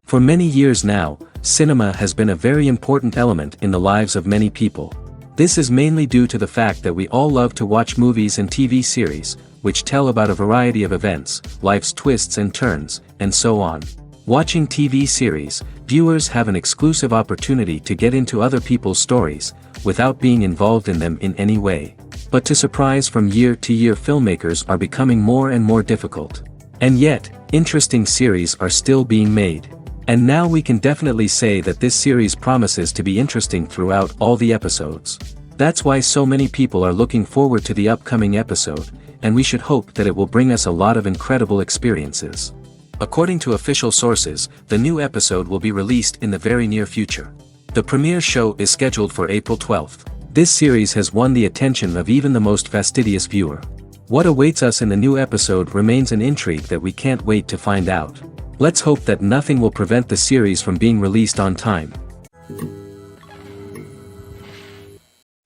For many years now, cinema has been a very important element in the lives of many people. This is mainly due to the fact that we all love to watch movies and TV series, which tell about a variety of events, life's twists and turns, and so on. Watching TV series, viewers have an exclusive opportunity to get into other people's stories, without being involved in them in any way. But to surprise from year to year, filmmakers are becoming more and more difficult. And yet, interesting series are still being made. And now we can definitely say that this series promises to be interesting throughout all the episodes. That's why so many people are looking forward to the upcoming episode, and we should hope that it will bring us a lot of incredible experiences. According to official sources, the new episode will be released in the very near future. The premiere show is scheduled for April 12th. This series has won the attention of even the most fastidious viewer. What awaits us in the new episode remains an intrigue that we can't wait to find out. Let's hope that nothing will prevent the series from being released on time.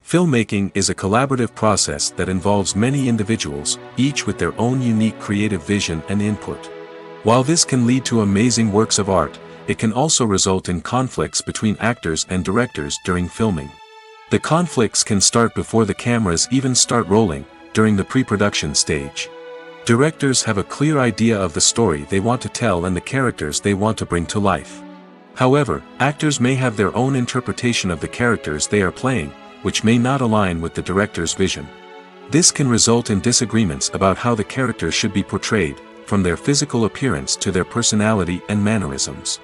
Filmmaking is a collaborative process that involves many individuals, each with their own unique creative vision and input. While this can lead to amazing works of art, it can also result in conflicts between actors and directors during filming. The conflicts can start before the cameras even start rolling, during the pre-production stage. Directors have a clear idea of the story they want to tell and the characters they want to bring to life. However, actors may have their own interpretation of the characters they are playing, which may not align with the director's vision. This can result in disagreements about how the characters should be portrayed, from their physical appearance to their personality and mannerisms.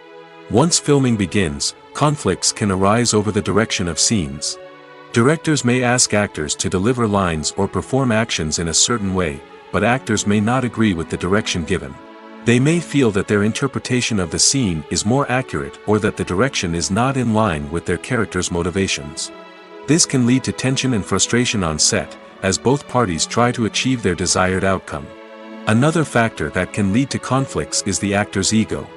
Once filming begins, conflicts can arise over the direction of scenes. Directors may ask actors to deliver lines or perform actions in a certain way, but actors may not agree with the direction given. They may feel that their interpretation of the scene is more accurate or that the direction is not in line with their character's motivations. This can lead to tension and frustration on set, as both parties try to achieve their desired outcome. Another factor that can lead to conflicts is the actor's ego.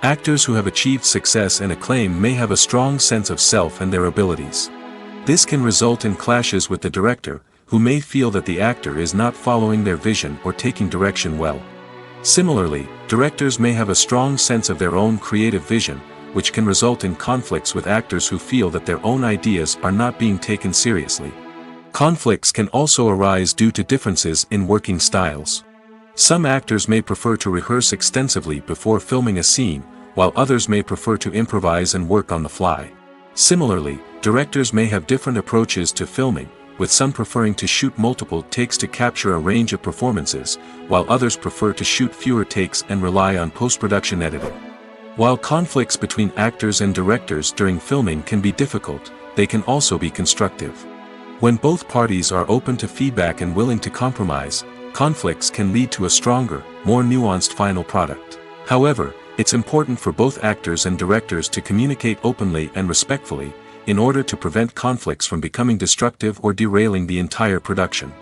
Actors who have achieved success and acclaim may have a strong sense of self and their abilities. This can result in clashes with the director, who may feel that the actor is not following their vision or taking direction well. Similarly, directors may have a strong sense of their own creative vision, which can result in conflicts with actors who feel that their own ideas are not being taken seriously. Conflicts can also arise due to differences in working styles. Some actors may prefer to rehearse extensively before filming a scene, while others may prefer to improvise and work on the fly. Similarly, directors may have different approaches to filming, with some preferring to shoot multiple takes to capture a range of performances, while others prefer to shoot fewer takes and rely on post-production editing. While conflicts between actors and directors during filming can be difficult, they can also be constructive. When both parties are open to feedback and willing to compromise, conflicts can lead to a stronger, more nuanced final product. However, it's important for both actors and directors to communicate openly and respectfully, in order to prevent conflicts from becoming destructive or derailing the entire production.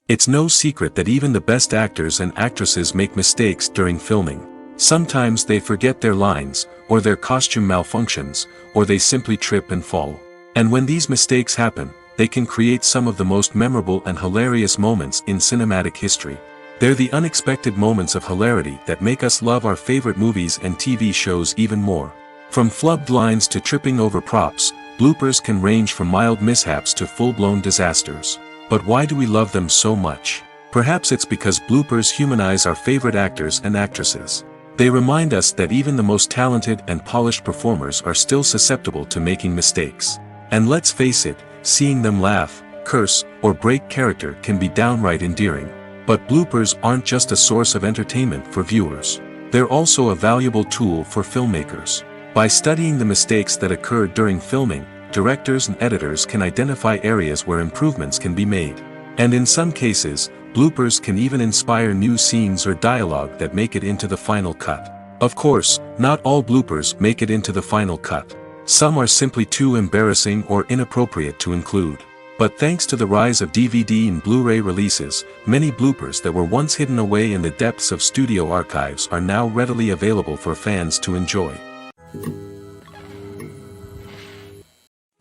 It's no secret that even the best actors and actresses make mistakes during filming. Sometimes they forget their lines, or their costume malfunctions, or they simply trip and fall. And when these mistakes happen, they can create some of the most memorable and hilarious moments in cinematic history. They're the unexpected moments of hilarity that make us love our favorite movies and TV shows even more. From flubbed lines to tripping over props, bloopers can range from mild mishaps to full-blown disasters. But why do we love them so much? Perhaps it's because bloopers humanize our favorite actors and actresses. They remind us that even the most talented and polished performers are still susceptible to making mistakes. And let's face it, seeing them laugh, curse, or break character can be downright endearing. But bloopers aren't just a source of entertainment for viewers. They're also a valuable tool for filmmakers. By studying the mistakes that occurred during filming, directors and editors can identify areas where improvements can be made. And in some cases, bloopers can even inspire new scenes or dialogue that make it into the final cut. Of course, not all bloopers make it into the final cut. Some are simply too embarrassing or inappropriate to include. But thanks to the rise of DVD and Blu-ray releases, many bloopers that were once hidden away in the depths of studio archives are now readily available for fans to enjoy.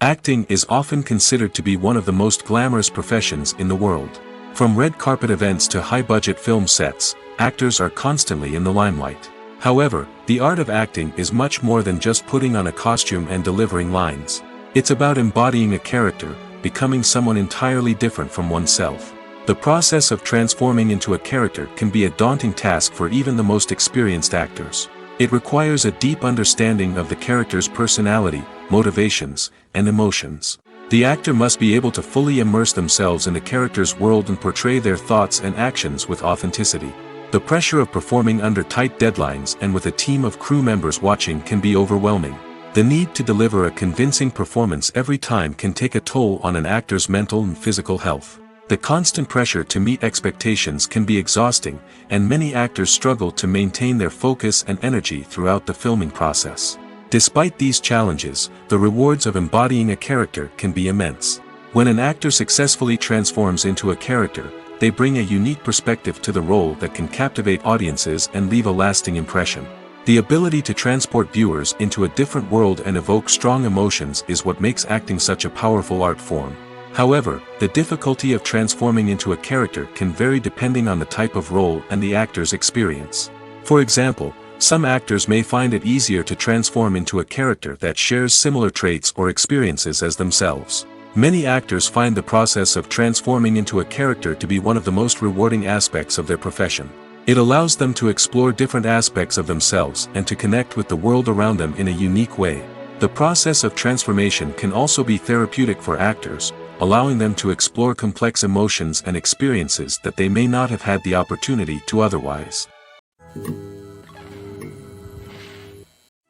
Acting is often considered to be one of the most glamorous professions in the world. From red carpet events to high-budget film sets, actors are constantly in the limelight. However, the art of acting is much more than just putting on a costume and delivering lines. It's about embodying a character, becoming someone entirely different from oneself. The process of transforming into a character can be a daunting task for even the most experienced actors. It requires a deep understanding of the character's personality, motivations, and emotions. The actor must be able to fully immerse themselves in the character's world and portray their thoughts and actions with authenticity. The pressure of performing under tight deadlines and with a team of crew members watching can be overwhelming. The need to deliver a convincing performance every time can take a toll on an actor's mental and physical health. The constant pressure to meet expectations can be exhausting, and many actors struggle to maintain their focus and energy throughout the filming process. Despite these challenges, the rewards of embodying a character can be immense. When an actor successfully transforms into a character, they bring a unique perspective to the role that can captivate audiences and leave a lasting impression. The ability to transport viewers into a different world and evoke strong emotions is what makes acting such a powerful art form. However, the difficulty of transforming into a character can vary depending on the type of role and the actor's experience. For example, some actors may find it easier to transform into a character that shares similar traits or experiences as themselves. Many actors find the process of transforming into a character to be one of the most rewarding aspects of their profession. It allows them to explore different aspects of themselves and to connect with the world around them in a unique way. The process of transformation can also be therapeutic for actors, allowing them to explore complex emotions and experiences that they may not have had the opportunity to otherwise.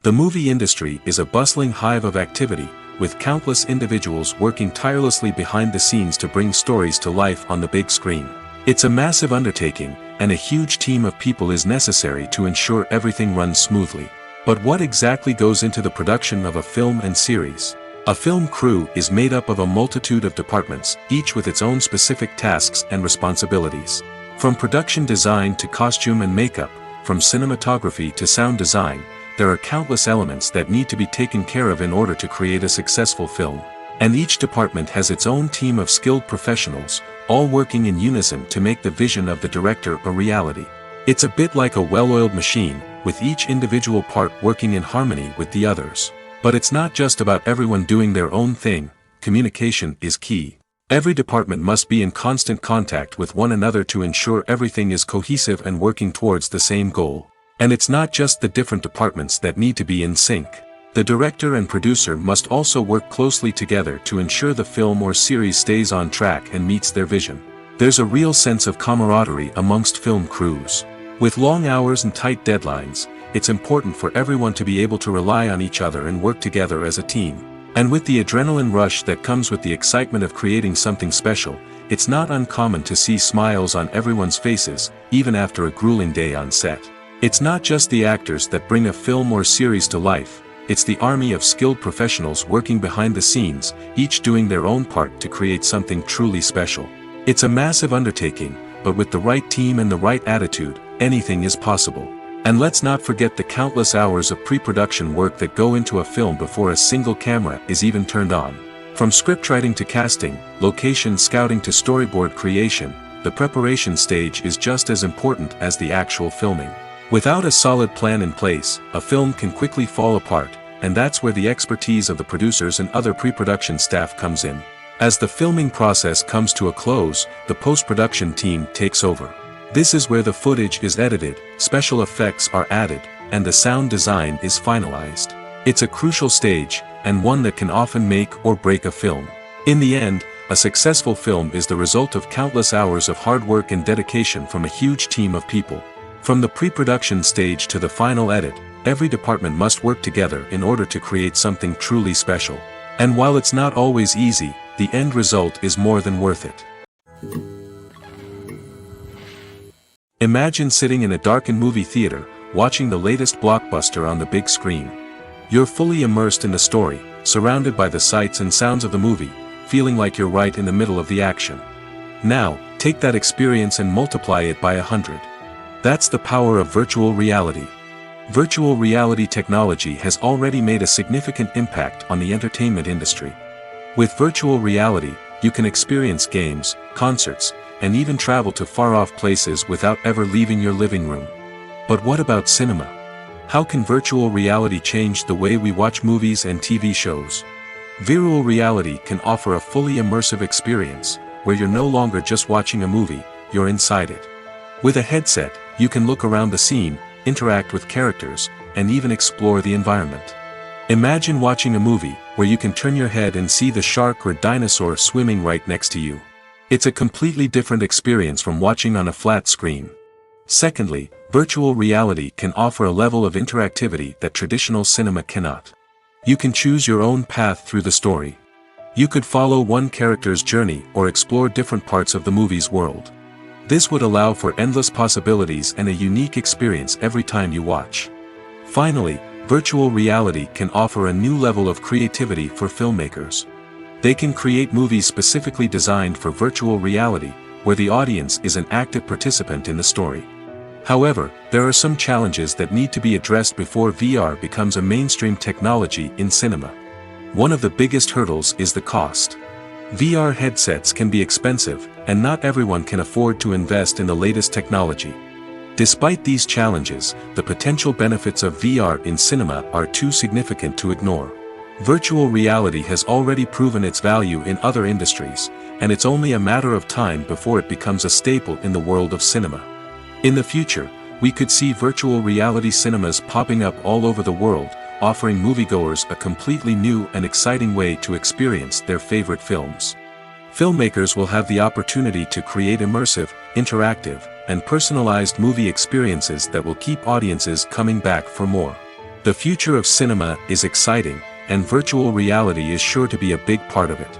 The movie industry is a bustling hive of activity, with countless individuals working tirelessly behind the scenes to bring stories to life on the big screen. It's a massive undertaking, and a huge team of people is necessary to ensure everything runs smoothly. But what exactly goes into the production of a film and series? A film crew is made up of a multitude of departments, each with its own specific tasks and responsibilities. From production design to costume and makeup, from cinematography to sound design, there are countless elements that need to be taken care of in order to create a successful film. And each department has its own team of skilled professionals, all working in unison to make the vision of the director a reality. It's a bit like a well-oiled machine, with each individual part working in harmony with the others. But it's not just about everyone doing their own thing. Communication is key. Every department must be in constant contact with one another to ensure everything is cohesive and working towards the same goal. And it's not just the different departments that need to be in sync. The director and producer must also work closely together to ensure the film or series stays on track and meets their vision. There's a real sense of camaraderie amongst film crews. With long hours and tight deadlines, it's important for everyone to be able to rely on each other and work together as a team. And with the adrenaline rush that comes with the excitement of creating something special, it's not uncommon to see smiles on everyone's faces, even after a grueling day on set. It's not just the actors that bring a film or series to life, it's the army of skilled professionals working behind the scenes, each doing their own part to create something truly special. It's a massive undertaking, but with the right team and the right attitude, anything is possible. And let's not forget the countless hours of pre-production work that go into a film before a single camera is even turned on. From scriptwriting to casting, location scouting to storyboard creation, the preparation stage is just as important as the actual filming. Without a solid plan in place, a film can quickly fall apart, and that's where the expertise of the producers and other pre-production staff comes in. As the filming process comes to a close, the post-production team takes over. This is where the footage is edited, special effects are added, and the sound design is finalized. It's a crucial stage, and one that can often make or break a film. In the end, a successful film is the result of countless hours of hard work and dedication from a huge team of people. From the pre-production stage to the final edit, every department must work together in order to create something truly special. And while it's not always easy, the end result is more than worth it. Imagine sitting in a darkened movie theater, watching the latest blockbuster on the big screen. You're fully immersed in the story, surrounded by the sights and sounds of the movie, feeling like you're right in the middle of the action. Now, take that experience and multiply it by 100. That's the power of virtual reality. Virtual reality technology has already made a significant impact on the entertainment industry. With virtual reality, you can experience games, concerts, and even travel to far-off places without ever leaving your living room. But what about cinema? How can virtual reality change the way we watch movies and TV shows? Virtual reality can offer a fully immersive experience, where you're no longer just watching a movie, you're inside it. With a headset, you can look around the scene, interact with characters, and even explore the environment. Imagine watching a movie, where you can turn your head and see the shark or dinosaur swimming right next to you. It's a completely different experience from watching on a flat screen. Secondly, virtual reality can offer a level of interactivity that traditional cinema cannot. You can choose your own path through the story. You could follow one character's journey or explore different parts of the movie's world. This would allow for endless possibilities and a unique experience every time you watch. Finally, virtual reality can offer a new level of creativity for filmmakers. They can create movies specifically designed for virtual reality, where the audience is an active participant in the story. However, there are some challenges that need to be addressed before VR becomes a mainstream technology in cinema. One of the biggest hurdles is the cost. VR headsets can be expensive, and not everyone can afford to invest in the latest technology. Despite these challenges, the potential benefits of VR in cinema are too significant to ignore. Virtual reality has already proven its value in other industries, and it's only a matter of time before it becomes a staple in the world of cinema. In the future, we could see virtual reality cinemas popping up all over the world, offering moviegoers a completely new and exciting way to experience their favorite films. Filmmakers will have the opportunity to create immersive, interactive, and personalized movie experiences that will keep audiences coming back for more. The future of cinema is exciting, and virtual reality is sure to be a big part of it.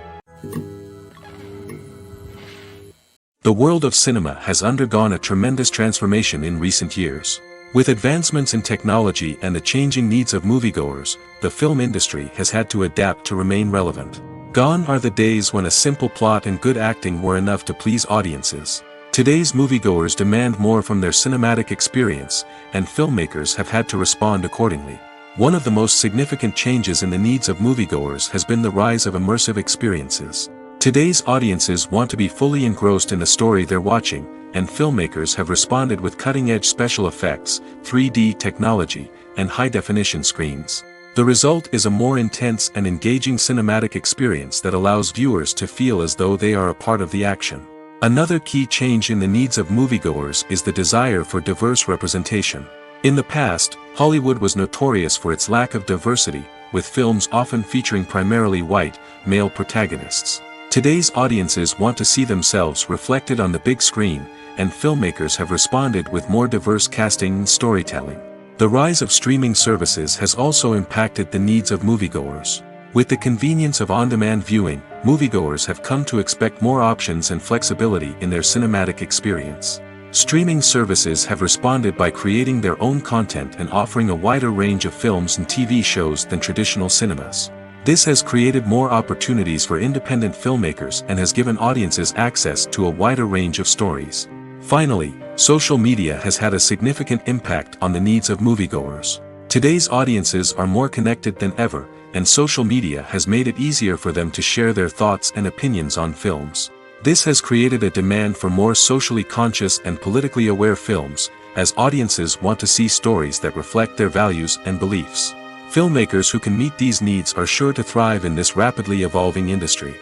The world of cinema has undergone a tremendous transformation in recent years. With advancements in technology and the changing needs of moviegoers, the film industry has had to adapt to remain relevant. Gone are the days when a simple plot and good acting were enough to please audiences. Today's moviegoers demand more from their cinematic experience, and filmmakers have had to respond accordingly. One of the most significant changes in the needs of moviegoers has been the rise of immersive experiences. Today's audiences want to be fully engrossed in the story they're watching, and filmmakers have responded with cutting-edge special effects, 3D technology, and high-definition screens. The result is a more intense and engaging cinematic experience that allows viewers to feel as though they are a part of the action. Another key change in the needs of moviegoers is the desire for diverse representation. In the past, Hollywood was notorious for its lack of diversity, with films often featuring primarily white, male protagonists. Today's audiences want to see themselves reflected on the big screen, and filmmakers have responded with more diverse casting and storytelling. The rise of streaming services has also impacted the needs of moviegoers. With the convenience of on-demand viewing, moviegoers have come to expect more options and flexibility in their cinematic experience. Streaming services have responded by creating their own content and offering a wider range of films and TV shows than traditional cinemas. This has created more opportunities for independent filmmakers and has given audiences access to a wider range of stories. Finally, social media has had a significant impact on the needs of moviegoers. Today's audiences are more connected than ever, and social media has made it easier for them to share their thoughts and opinions on films. This has created a demand for more socially conscious and politically aware films, as audiences want to see stories that reflect their values and beliefs. Filmmakers who can meet these needs are sure to thrive in this rapidly evolving industry.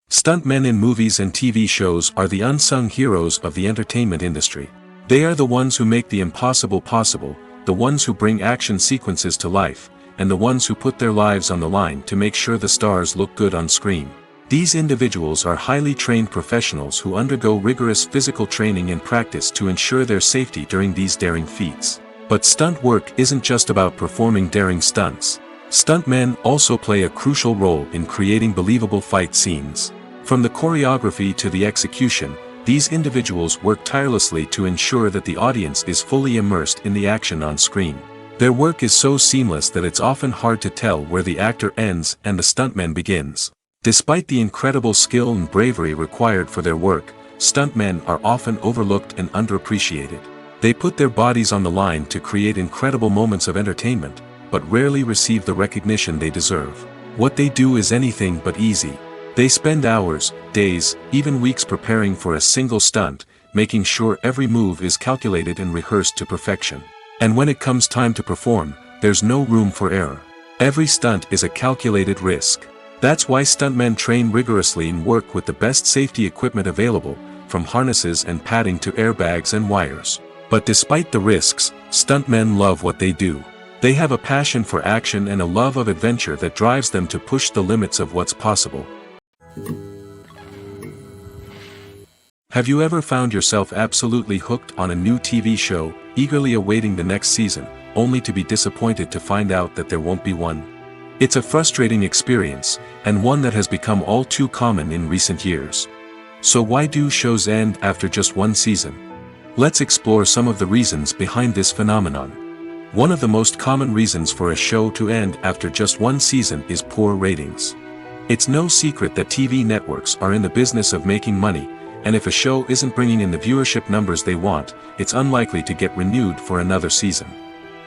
Stuntmen in movies and TV shows are the unsung heroes of the entertainment industry. They are the ones who make the impossible possible, the ones who bring action sequences to life, and the ones who put their lives on the line to make sure the stars look good on screen. These individuals are highly trained professionals who undergo rigorous physical training and practice to ensure their safety during these daring feats. But stunt work isn't just about performing daring stunts. Stuntmen also play a crucial role in creating believable fight scenes. From the choreography to the execution, these individuals work tirelessly to ensure that the audience is fully immersed in the action on screen. Their work is so seamless that it's often hard to tell where the actor ends and the stuntman begins. Despite the incredible skill and bravery required for their work, stuntmen are often overlooked and underappreciated. They put their bodies on the line to create incredible moments of entertainment, but rarely receive the recognition they deserve. What they do is anything but easy. They spend hours, days, even weeks preparing for a single stunt, making sure every move is calculated and rehearsed to perfection. And when it comes time to perform, there's no room for error. Every stunt is a calculated risk. That's why stuntmen train rigorously and work with the best safety equipment available, from harnesses and padding to airbags and wires. But despite the risks, stuntmen love what they do. They have a passion for action and a love of adventure that drives them to push the limits of what's possible. Have you ever found yourself absolutely hooked on a new TV show, eagerly awaiting the next season, only to be disappointed to find out that there won't be one? It's a frustrating experience, and one that has become all too common in recent years. So why do shows end after just one season? Let's explore some of the reasons behind this phenomenon. One of the most common reasons for a show to end after just one season is poor ratings. It's no secret that TV networks are in the business of making money, and if a show isn't bringing in the viewership numbers they want, it's unlikely to get renewed for another season.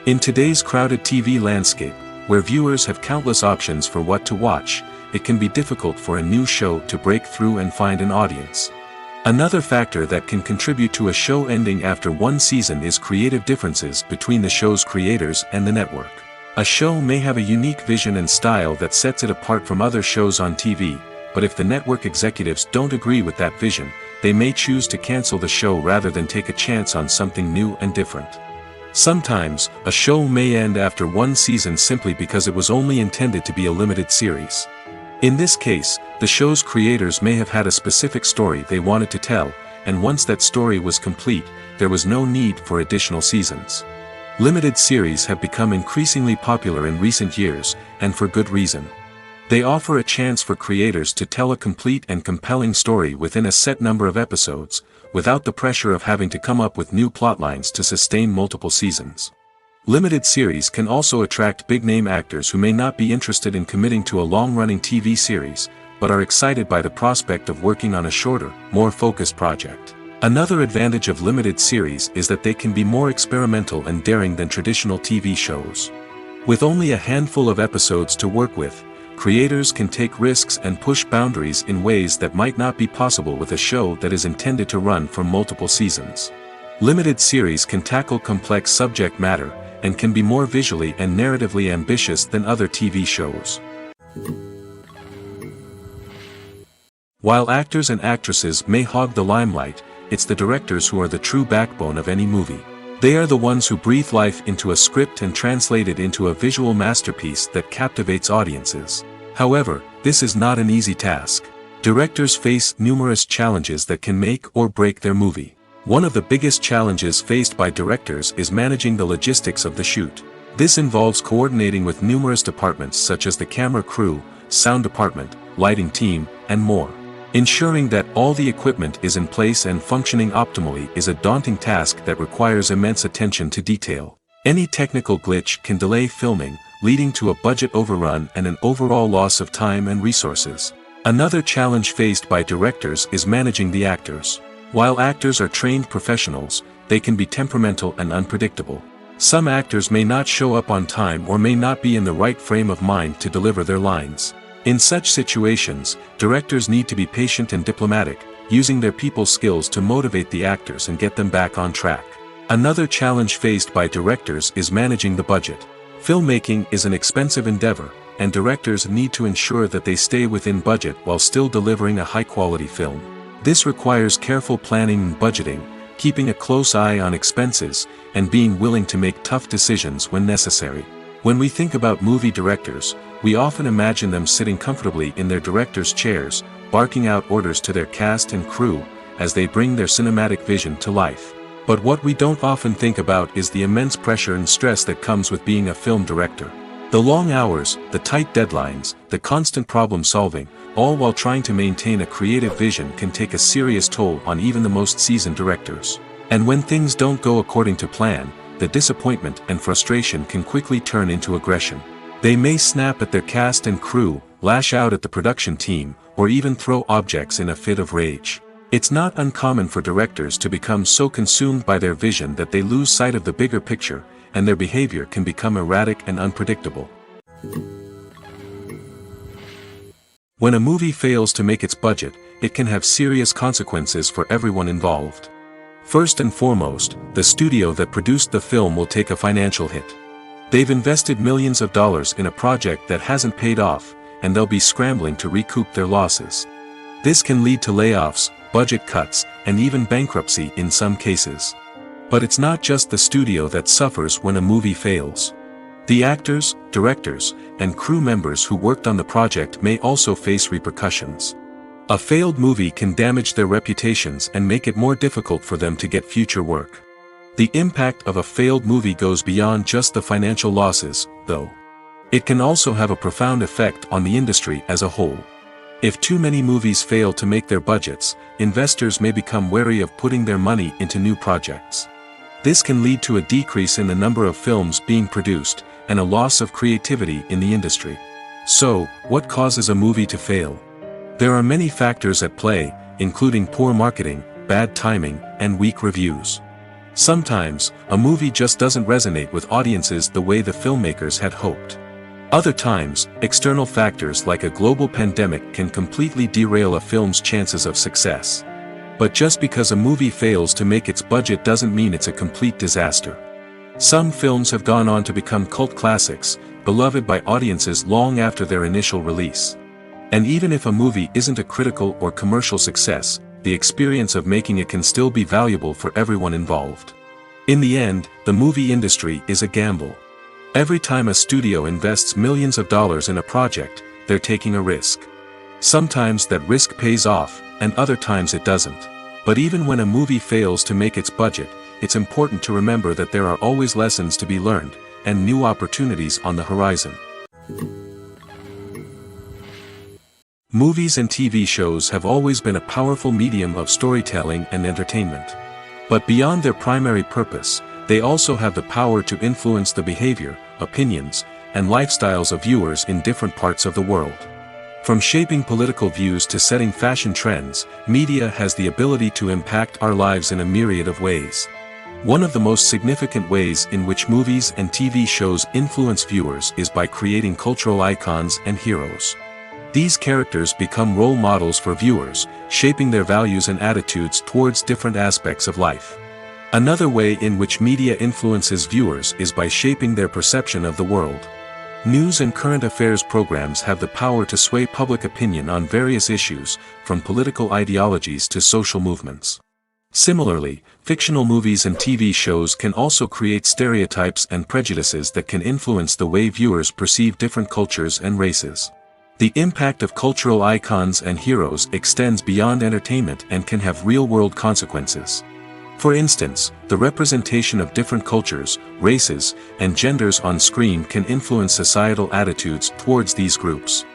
In today's crowded TV landscape, where viewers have countless options for what to watch, it can be difficult for a new show to break through and find an audience. Another factor that can contribute to a show ending after one season is creative differences between the show's creators and the network. A show may have a unique vision and style that sets it apart from other shows on TV, but if the network executives don't agree with that vision, they may choose to cancel the show rather than take a chance on something new and different. Sometimes, a show may end after one season simply because it was only intended to be a limited series. In this case, the show's creators may have had a specific story they wanted to tell, and once that story was complete, there was no need for additional seasons. Limited series have become increasingly popular in recent years, and for good reason. They offer a chance for creators to tell a complete and compelling story within a set number of episodes, without the pressure of having to come up with new plotlines to sustain multiple seasons. Limited series can also attract big-name actors who may not be interested in committing to a long-running TV series, but are excited by the prospect of working on a shorter, more focused project. Another advantage of limited series is that they can be more experimental and daring than traditional TV shows. With only a handful of episodes to work with, creators can take risks and push boundaries in ways that might not be possible with a show that is intended to run for multiple seasons. Limited series can tackle complex subject matter, and can be more visually and narratively ambitious than other TV shows. While actors and actresses may hog the limelight, it's the directors who are the true backbone of any movie. They are the ones who breathe life into a script and translate it into a visual masterpiece that captivates audiences. However, this is not an easy task. Directors face numerous challenges that can make or break their movie. One of the biggest challenges faced by directors is managing the logistics of the shoot. This involves coordinating with numerous departments such as the camera crew, sound department, lighting team, and more. Ensuring that all the equipment is in place and functioning optimally is a daunting task that requires immense attention to detail. Any technical glitch can delay filming, leading to a budget overrun and an overall loss of time and resources. Another challenge faced by directors is managing the actors. While actors are trained professionals, they can be temperamental and unpredictable. Some actors may not show up on time or may not be in the right frame of mind to deliver their lines. In such situations, directors need to be patient and diplomatic, using their people skills to motivate the actors and get them back on track. Another challenge faced by directors is managing the budget. Filmmaking is an expensive endeavor, and directors need to ensure that they stay within budget while still delivering a high-quality film. This requires careful planning and budgeting, keeping a close eye on expenses, and being willing to make tough decisions when necessary. When we think about movie directors, we often imagine them sitting comfortably in their director's chairs, barking out orders to their cast and crew, as they bring their cinematic vision to life. But what we don't often think about is the immense pressure and stress that comes with being a film director. The long hours, the tight deadlines, the constant problem solving, all while trying to maintain a creative vision can take a serious toll on even the most seasoned directors. And when things don't go according to plan, the disappointment and frustration can quickly turn into aggression. They may snap at their cast and crew, lash out at the production team, or even throw objects in a fit of rage. It's not uncommon for directors to become so consumed by their vision that they lose sight of the bigger picture, and their behavior can become erratic and unpredictable. When a movie fails to make its budget, it can have serious consequences for everyone involved. First and foremost, the studio that produced the film will take a financial hit. They've invested millions of dollars in a project that hasn't paid off, and they'll be scrambling to recoup their losses. This can lead to layoffs, budget cuts, and even bankruptcy in some cases. But it's not just the studio that suffers when a movie fails. The actors, directors, and crew members who worked on the project may also face repercussions. A failed movie can damage their reputations and make it more difficult for them to get future work. The impact of a failed movie goes beyond just the financial losses, though. It can also have a profound effect on the industry as a whole. If too many movies fail to make their budgets, investors may become wary of putting their money into new projects. This can lead to a decrease in the number of films being produced, and a loss of creativity in the industry. So, what causes a movie to fail? There are many factors at play, including poor marketing, bad timing, and weak reviews. Sometimes, a movie just doesn't resonate with audiences the way the filmmakers had hoped. Other times, external factors like a global pandemic can completely derail a film's chances of success. But just because a movie fails to make its budget doesn't mean it's a complete disaster. Some films have gone on to become cult classics, beloved by audiences long after their initial release. And even if a movie isn't a critical or commercial success, the experience of making it can still be valuable for everyone involved. In the end, the movie industry is a gamble. Every time a studio invests millions of dollars in a project, they're taking a risk. Sometimes that risk pays off, and other times it doesn't. But even when a movie fails to make its budget, it's important to remember that there are always lessons to be learned, and new opportunities on the horizon. Movies and TV shows have always been a powerful medium of storytelling and entertainment. But beyond their primary purpose, they also have the power to influence the behavior, opinions, and lifestyles of viewers in different parts of the world. From shaping political views to setting fashion trends, media has the ability to impact our lives in a myriad of ways. One of the most significant ways in which movies and TV shows influence viewers is by creating cultural icons and heroes. These characters become role models for viewers, shaping their values and attitudes towards different aspects of life. Another way in which media influences viewers is by shaping their perception of the world. News and current affairs programs have the power to sway public opinion on various issues, from political ideologies to social movements. Similarly, fictional movies and TV shows can also create stereotypes and prejudices that can influence the way viewers perceive different cultures and races. The impact of cultural icons and heroes extends beyond entertainment and can have real-world consequences. For instance, the representation of different cultures, races, and genders on screen can influence societal attitudes towards these groups.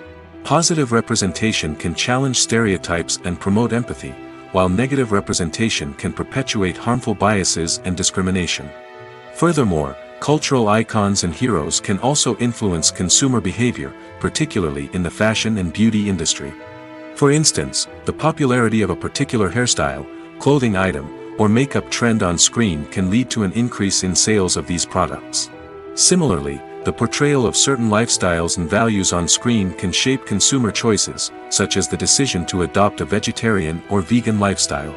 Positive representation can challenge stereotypes and promote empathy, while negative representation can perpetuate harmful biases and discrimination. Furthermore, cultural icons and heroes can also influence consumer behavior, particularly in the fashion and beauty industry. For instance, the popularity of a particular hairstyle, clothing item, or makeup trend on screen can lead to an increase in sales of these products. Similarly, the portrayal of certain lifestyles and values on screen can shape consumer choices, such as the decision to adopt a vegetarian or vegan lifestyle.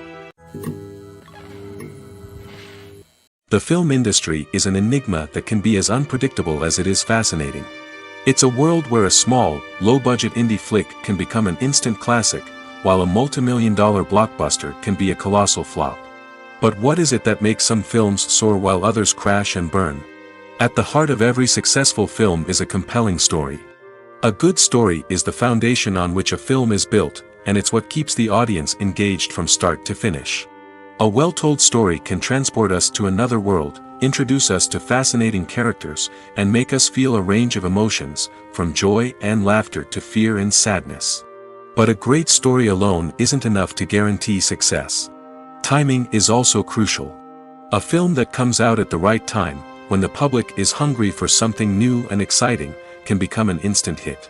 The film industry is an enigma that can be as unpredictable as it is fascinating. It's a world where a small, low-budget indie flick can become an instant classic, while a multi-million-dollar blockbuster can be a colossal flop. But what is it that makes some films soar while others crash and burn? At the heart of every successful film is a compelling story. A good story is the foundation on which a film is built, and it's what keeps the audience engaged from start to finish. A well-told story can transport us to another world, introduce us to fascinating characters, and make us feel a range of emotions, from joy and laughter to fear and sadness. But a great story alone isn't enough to guarantee success. Timing is also crucial. A film that comes out at the right time, when the public is hungry for something new and exciting, can become an instant hit.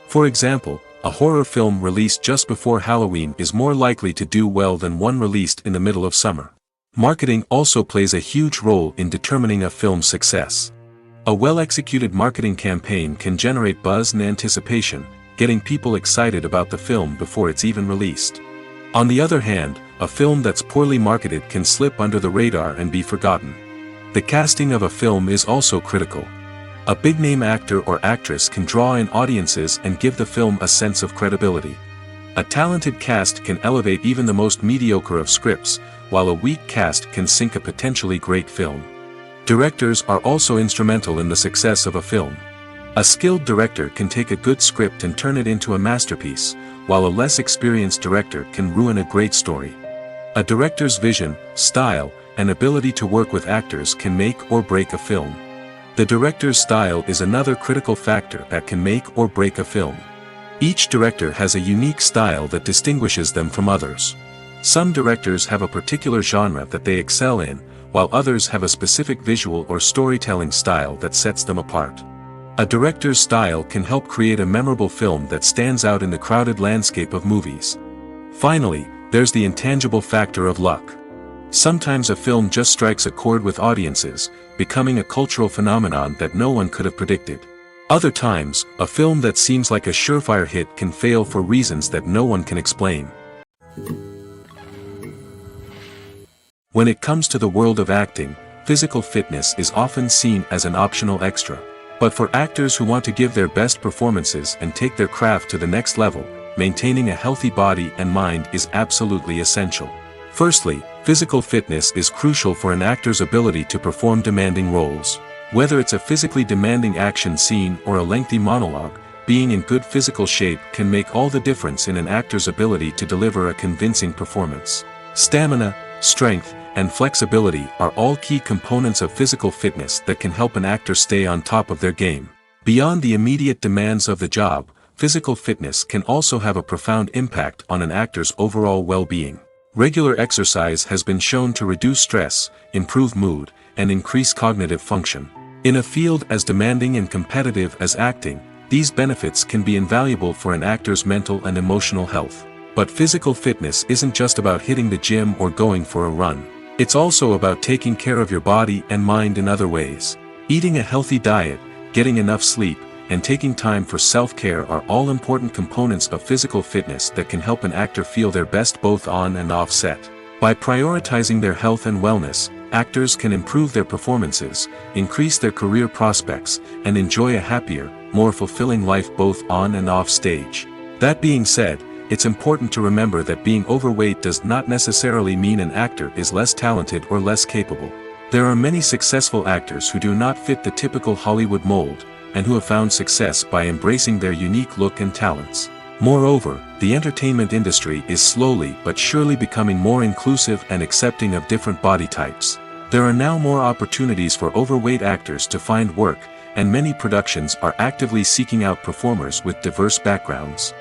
For example, a horror film released just before Halloween is more likely to do well than one released in the middle of summer. Marketing also plays a huge role in determining a film's success. A well-executed marketing campaign can generate buzz and anticipation, getting people excited about the film before it's even released. On the other hand, a film that's poorly marketed can slip under the radar and be forgotten. The casting of a film is also critical. A big-name actor or actress can draw in audiences and give the film a sense of credibility. A talented cast can elevate even the most mediocre of scripts, while a weak cast can sink a potentially great film. Directors are also instrumental in the success of a film. A skilled director can take a good script and turn it into a masterpiece, while a less experienced director can ruin a great story. A director's vision, style, and ability to work with actors can make or break a film. The director's style is another critical factor that can make or break a film. Each director has a unique style that distinguishes them from others. Some directors have a particular genre that they excel in, while others have a specific visual or storytelling style that sets them apart. A director's style can help create a memorable film that stands out in the crowded landscape of movies. Finally, there's the intangible factor of luck. Sometimes a film just strikes a chord with audiences, becoming a cultural phenomenon that no one could have predicted. Other times, a film that seems like a surefire hit can fail for reasons that no one can explain. When it comes to the world of acting, physical fitness is often seen as an optional extra. But for actors who want to give their best performances and take their craft to the next level, maintaining a healthy body and mind is absolutely essential. Firstly, physical fitness is crucial for an actor's ability to perform demanding roles. Whether it's a physically demanding action scene or a lengthy monologue, being in good physical shape can make all the difference in an actor's ability to deliver a convincing performance. Stamina, strength, and flexibility are all key components of physical fitness that can help an actor stay on top of their game. Beyond the immediate demands of the job, physical fitness can also have a profound impact on an actor's overall well-being. Regular exercise has been shown to reduce stress, improve mood, and increase cognitive function. In a field as demanding and competitive as acting, these benefits can be invaluable for an actor's mental and emotional health. But physical fitness isn't just about hitting the gym or going for a run. It's also about taking care of your body and mind in other ways. Eating a healthy diet, getting enough sleep, and taking time for self-care are all important components of physical fitness that can help an actor feel their best both on and off set. By prioritizing their health and wellness, actors can improve their performances, increase their career prospects, and enjoy a happier, more fulfilling life both on and off stage. That being said, it's important to remember that being overweight does not necessarily mean an actor is less talented or less capable. There are many successful actors who do not fit the typical Hollywood mold, and who have found success by embracing their unique look and talents. Moreover, the entertainment industry is slowly but surely becoming more inclusive and accepting of different body types. There are now more opportunities for overweight actors to find work, and many productions are actively seeking out performers with diverse backgrounds.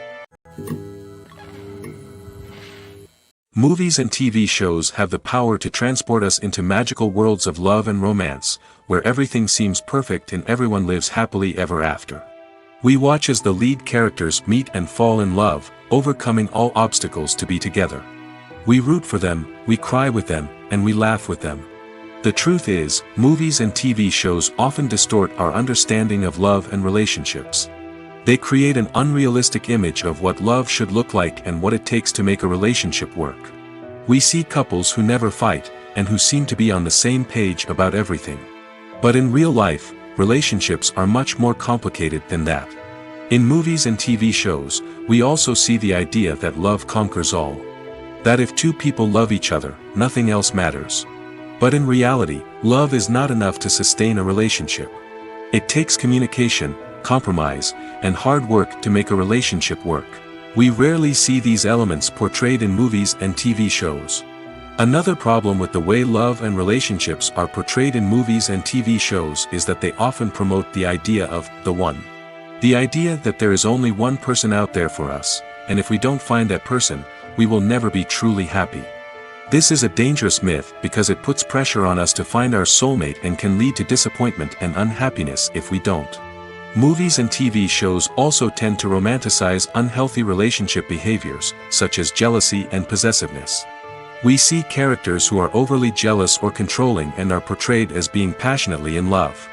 Movies and TV shows have the power to transport us into magical worlds of love and romance, where everything seems perfect and everyone lives happily ever after. We watch as the lead characters meet and fall in love, overcoming all obstacles to be together. We root for them, we cry with them, and we laugh with them. The truth is, movies and TV shows often distort our understanding of love and relationships. They create an unrealistic image of what love should look like and what it takes to make a relationship work. We see couples who never fight, and who seem to be on the same page about everything. But in real life, relationships are much more complicated than that. In movies and TV shows, we also see the idea that love conquers all. That if two people love each other, nothing else matters. But in reality, love is not enough to sustain a relationship. It takes communication, compromise, and hard work to make a relationship work. We rarely see these elements portrayed in movies and TV shows. Another problem with the way love and relationships are portrayed in movies and TV shows is that they often promote the idea of the one. The idea that there is only one person out there for us, and if we don't find that person, we will never be truly happy. This is a dangerous myth because it puts pressure on us to find our soulmate and can lead to disappointment and unhappiness if we don't. Movies and TV shows also tend to romanticize unhealthy relationship behaviors, such as jealousy and possessiveness. We see characters who are overly jealous or controlling and are portrayed as being passionately in love.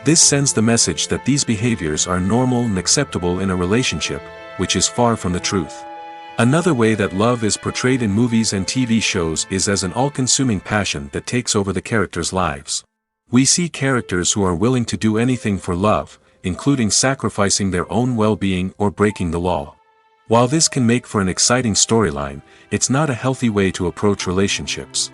This sends the message that these behaviors are normal and acceptable in a relationship, which is far from the truth. Another way that love is portrayed in movies and TV shows is as an all-consuming passion that takes over the characters' lives. We see characters who are willing to do anything for love, including sacrificing their own well-being or breaking the law. While this can make for an exciting storyline, it's not a healthy way to approach relationships.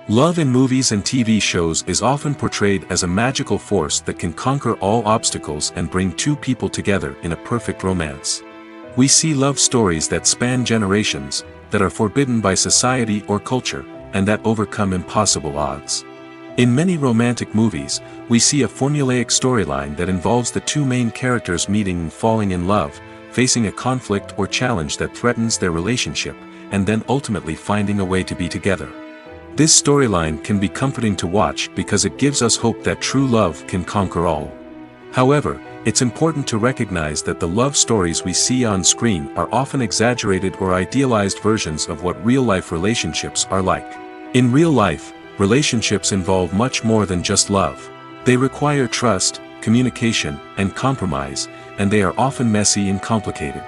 Love in movies and TV shows is often portrayed as a magical force that can conquer all obstacles and bring two people together in a perfect romance. We see love stories that span generations, that are forbidden by society or culture, and that overcome impossible odds. In many romantic movies, we see a formulaic storyline that involves the two main characters meeting and falling in love, facing a conflict or challenge that threatens their relationship, and then ultimately finding a way to be together. This storyline can be comforting to watch because it gives us hope that true love can conquer all. However, it's important to recognize that the love stories we see on screen are often exaggerated or idealized versions of what real-life relationships are like. In real life, relationships involve much more than just love. They require trust, communication, and compromise, and they are often messy and complicated.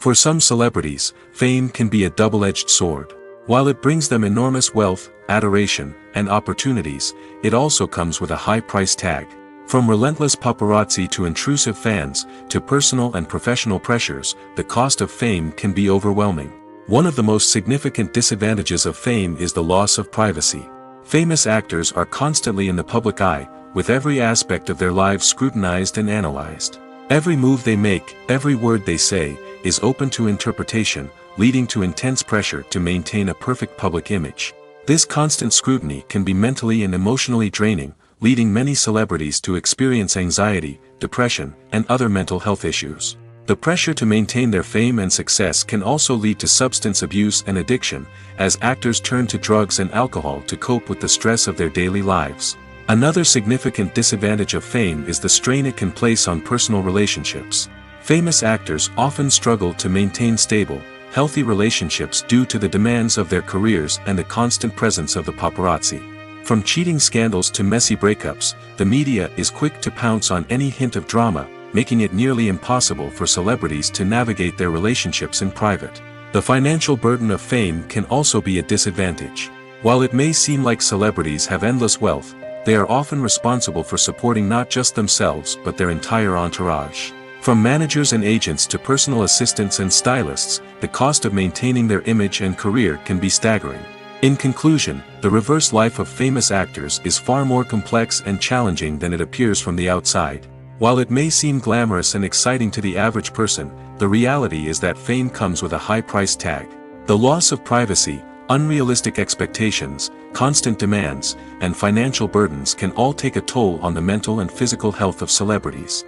For some celebrities, fame can be a double-edged sword. While it brings them enormous wealth, adoration, and opportunities, it also comes with a high price tag. From relentless paparazzi to intrusive fans, to personal and professional pressures, the cost of fame can be overwhelming. One of the most significant disadvantages of fame is the loss of privacy. Famous actors are constantly in the public eye, with every aspect of their lives scrutinized and analyzed. Every move they make, every word they say, is open to interpretation, leading to intense pressure to maintain a perfect public image. This constant scrutiny can be mentally and emotionally draining, leading many celebrities to experience anxiety, depression, and other mental health issues. The pressure to maintain their fame and success can also lead to substance abuse and addiction, as actors turn to drugs and alcohol to cope with the stress of their daily lives. Another significant disadvantage of fame is the strain it can place on personal relationships. Famous actors often struggle to maintain stable, healthy relationships due to the demands of their careers and the constant presence of the paparazzi. From cheating scandals to messy breakups, the media is quick to pounce on any hint of drama, making it nearly impossible for celebrities to navigate their relationships in private. The financial burden of fame can also be a disadvantage. While it may seem like celebrities have endless wealth, they are often responsible for supporting not just themselves but their entire entourage. From managers and agents to personal assistants and stylists, the cost of maintaining their image and career can be staggering. In conclusion, the reverse life of famous actors is far more complex and challenging than it appears from the outside. While it may seem glamorous and exciting to the average person, the reality is that fame comes with a high price tag. The loss of privacy, unrealistic expectations, constant demands, and financial burdens can all take a toll on the mental and physical health of celebrities.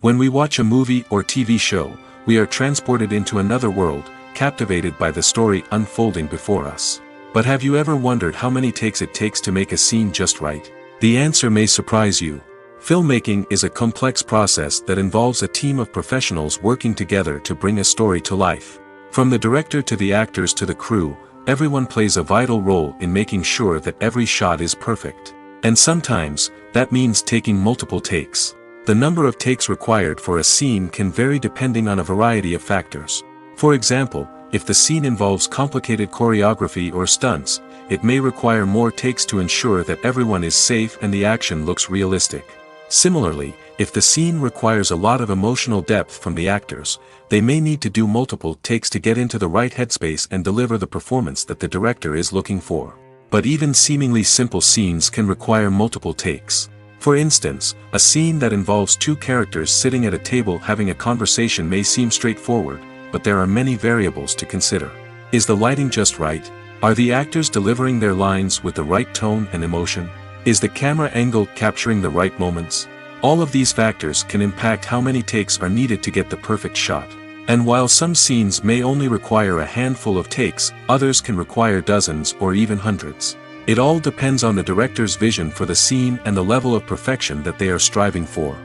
When we watch a movie or TV show, we are transported into another world, captivated by the story unfolding before us. But have you ever wondered how many takes it takes to make a scene just right? The answer may surprise you. Filmmaking is a complex process that involves a team of professionals working together to bring a story to life. From the director to the actors to the crew, everyone plays a vital role in making sure that every shot is perfect. And sometimes, that means taking multiple takes. The number of takes required for a scene can vary depending on a variety of factors. For example, if the scene involves complicated choreography or stunts, it may require more takes to ensure that everyone is safe and the action looks realistic. Similarly, if the scene requires a lot of emotional depth from the actors, they may need to do multiple takes to get into the right headspace and deliver the performance that the director is looking for. But even seemingly simple scenes can require multiple takes. For instance, a scene that involves two characters sitting at a table having a conversation may seem straightforward, but there are many variables to consider. Is the lighting just right? Are the actors delivering their lines with the right tone and emotion? Is the camera angle capturing the right moments? All of these factors can impact how many takes are needed to get the perfect shot. And while some scenes may only require a handful of takes, others can require dozens or even hundreds. It all depends on the director's vision for the scene and the level of perfection that they are striving for.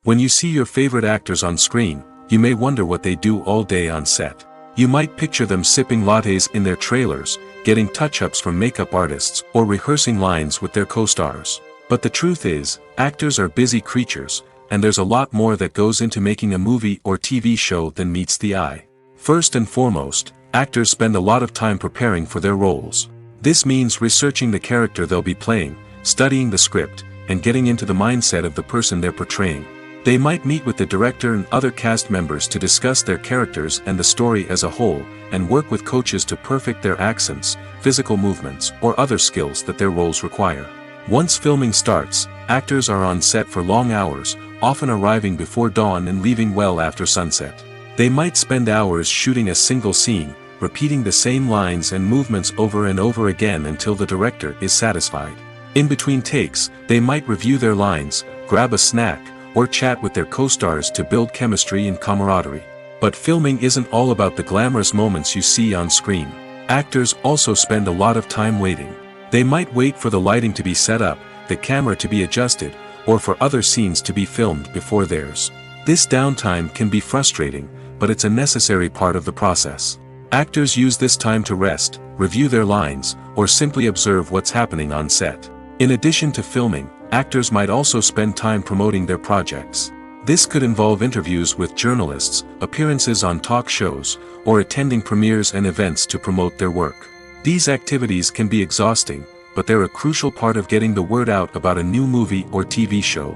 When you see your favorite actors on screen, you may wonder what they do all day on set. You might picture them sipping lattes in their trailers, getting touch-ups from makeup artists, or rehearsing lines with their co-stars. But the truth is, actors are busy creatures, and there's a lot more that goes into making a movie or TV show than meets the eye. First and foremost, actors spend a lot of time preparing for their roles. This means researching the character they'll be playing, studying the script, and getting into the mindset of the person they're portraying. They might meet with the director and other cast members to discuss their characters and the story as a whole, and work with coaches to perfect their accents, physical movements, or other skills that their roles require. Once filming starts, actors are on set for long hours, often arriving before dawn and leaving well after sunset. They might spend hours shooting a single scene, repeating the same lines and movements over and over again until the director is satisfied. In between takes, they might review their lines, grab a snack, or chat with their co-stars to build chemistry and camaraderie. But filming isn't all about the glamorous moments you see on screen. Actors also spend a lot of time waiting. They might wait for the lighting to be set up, the camera to be adjusted, or for other scenes to be filmed before theirs. This downtime can be frustrating, but it's a necessary part of the process. Actors use this time to rest, review their lines, or simply observe what's happening on set. In addition to filming, actors might also spend time promoting their projects. This could involve interviews with journalists, appearances on talk shows, or attending premieres and events to promote their work. These activities can be exhausting, but they're a crucial part of getting the word out about a new movie or TV show.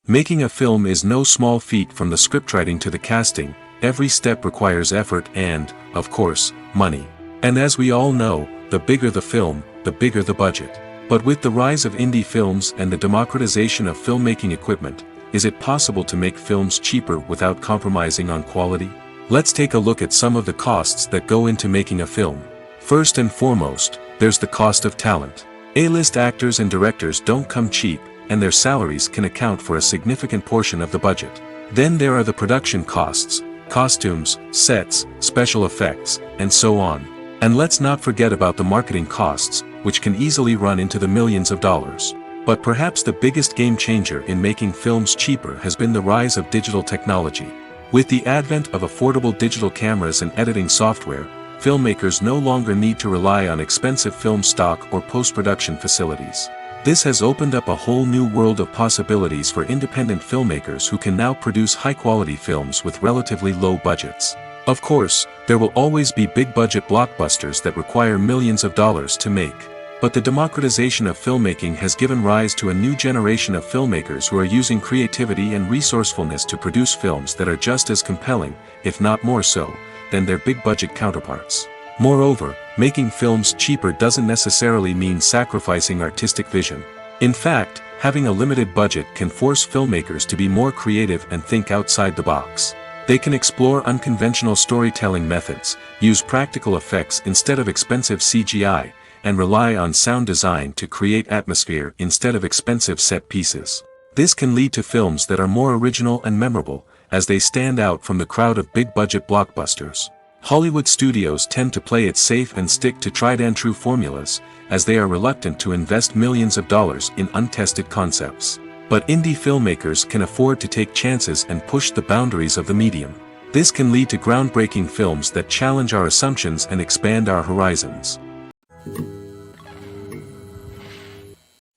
Making a film is no small feat. From the scriptwriting to the casting, every step requires effort and, of course, money. And as we all know, the bigger the film, the bigger the budget. But with the rise of indie films and the democratization of filmmaking equipment, is it possible to make films cheaper without compromising on quality? Let's take a look at some of the costs that go into making a film. First and foremost, there's the cost of talent. A-list actors and directors don't come cheap, and their salaries can account for a significant portion of the budget. Then there are the production costs, costumes, sets, special effects, and so on. And let's not forget about the marketing costs, which can easily run into the millions of dollars. But perhaps the biggest game changer in making films cheaper has been the rise of digital technology. With the advent of affordable digital cameras and editing software, filmmakers no longer need to rely on expensive film stock or post-production facilities. This has opened up a whole new world of possibilities for independent filmmakers who can now produce high-quality films with relatively low budgets. Of course, there will always be big-budget blockbusters that require millions of dollars to make. But the democratization of filmmaking has given rise to a new generation of filmmakers who are using creativity and resourcefulness to produce films that are just as compelling, if not more so, than their big-budget counterparts. Moreover, making films cheaper doesn't necessarily mean sacrificing artistic vision. In fact, having a limited budget can force filmmakers to be more creative and think outside the box. They can explore unconventional storytelling methods, use practical effects instead of expensive CGI, and rely on sound design to create atmosphere instead of expensive set pieces. This can lead to films that are more original and memorable, as they stand out from the crowd of big-budget blockbusters. Hollywood studios tend to play it safe and stick to tried-and-true formulas, as they are reluctant to invest millions of dollars in untested concepts. But indie filmmakers can afford to take chances and push the boundaries of the medium. This can lead to groundbreaking films that challenge our assumptions and expand our horizons.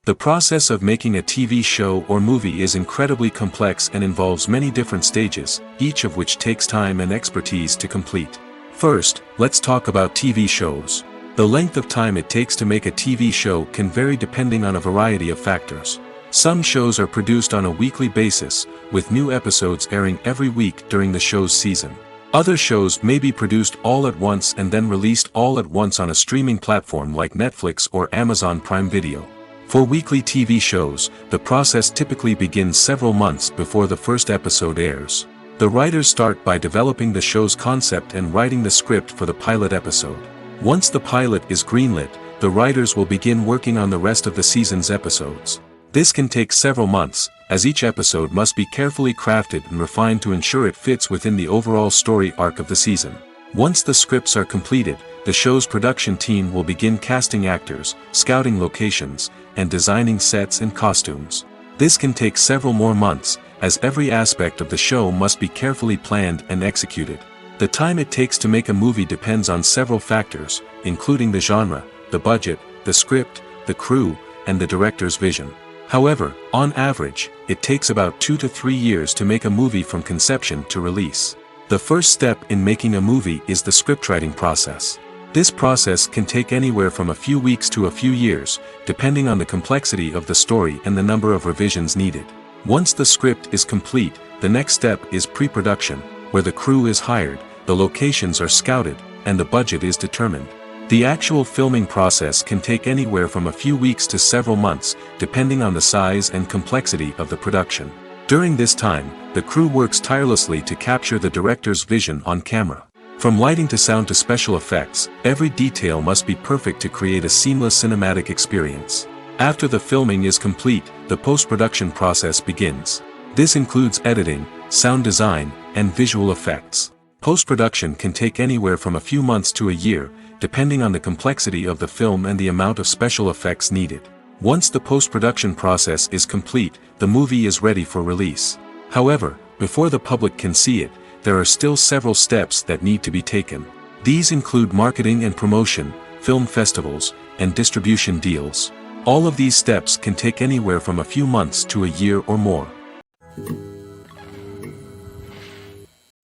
The process of making a TV show or movie is incredibly complex and involves many different stages, each of which takes time and expertise to complete. First, let's talk about TV shows. The length of time it takes to make a TV show can vary depending on a variety of factors. Some shows are produced on a weekly basis, with new episodes airing every week during the show's season. Other shows may be produced all at once and then released all at once on a streaming platform like Netflix or Amazon Prime Video. For weekly TV shows, the process typically begins several months before the first episode airs. The writers start by developing the show's concept and writing the script for the pilot episode. Once the pilot is greenlit, the writers will begin working on the rest of the season's episodes. This can take several months, as each episode must be carefully crafted and refined to ensure it fits within the overall story arc of the season. Once the scripts are completed, the show's production team will begin casting actors, scouting locations, and designing sets and costumes. This can take several more months, as every aspect of the show must be carefully planned and executed. The time it takes to make a movie depends on several factors, including the genre, the budget, the script, the crew, and the director's vision. However, on average, it takes about 2 to 3 years to make a movie from conception to release. The first step in making a movie is the scriptwriting process. This process can take anywhere from a few weeks to a few years, depending on the complexity of the story and the number of revisions needed. Once the script is complete, the next step is pre-production, where the crew is hired, the locations are scouted, and the budget is determined. The actual filming process can take anywhere from a few weeks to several months, depending on the size and complexity of the production. During this time, the crew works tirelessly to capture the director's vision on camera. From lighting to sound to special effects, every detail must be perfect to create a seamless cinematic experience. After the filming is complete, the post-production process begins. This includes editing, sound design, and visual effects. Post-production can take anywhere from a few months to a year, depending on the complexity of the film and the amount of special effects needed. Once the post-production process is complete, the movie is ready for release. However, before the public can see it, there are still several steps that need to be taken. These include marketing and promotion, film festivals, and distribution deals. All of these steps can take anywhere from a few months to a year or more.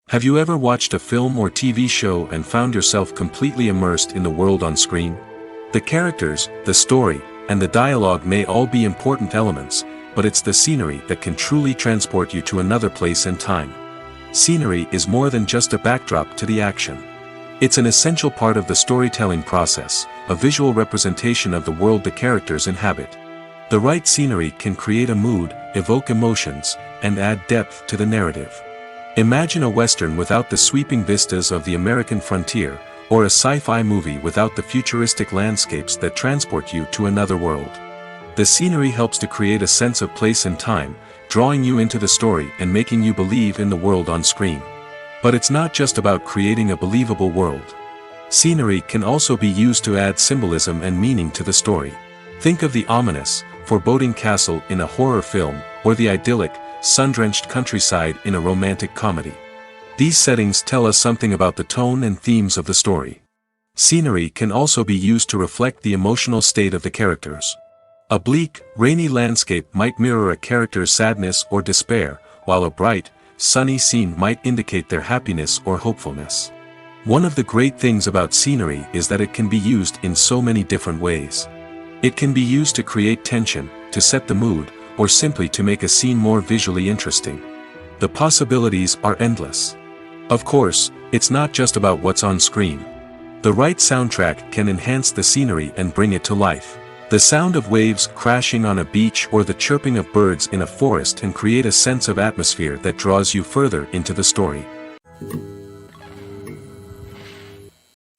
Have you ever watched a film or TV show and found yourself completely immersed in the world on screen? The characters, the story, and the dialogue may all be important elements, but it's the scenery that can truly transport you to another place and time. Scenery is more than just a backdrop to the action. It's an essential part of the storytelling process, a visual representation of the world the characters inhabit. The right scenery can create a mood, evoke emotions, and add depth to the narrative. Imagine a Western without the sweeping vistas of the American frontier, or a sci-fi movie without the futuristic landscapes that transport you to another world. The scenery helps to create a sense of place and time, drawing you into the story and making you believe in the world on screen. But it's not just about creating a believable world. Scenery can also be used to add symbolism and meaning to the story. Think of the ominous, foreboding castle in a horror film, or the idyllic, sun-drenched countryside in a romantic comedy. These settings tell us something about the tone and themes of the story. Scenery can also be used to reflect the emotional state of the characters. A bleak, rainy landscape might mirror a character's sadness or despair, while a bright, sunny scene might indicate their happiness or hopefulness. One of the great things about scenery is that it can be used in so many different ways. It can be used to create tension, to set the mood, or simply to make a scene more visually interesting. The possibilities are endless. Of course, it's not just about what's on screen. The right soundtrack can enhance the scenery and bring it to life. The sound of waves crashing on a beach or the chirping of birds in a forest can create a sense of atmosphere that draws you further into the story.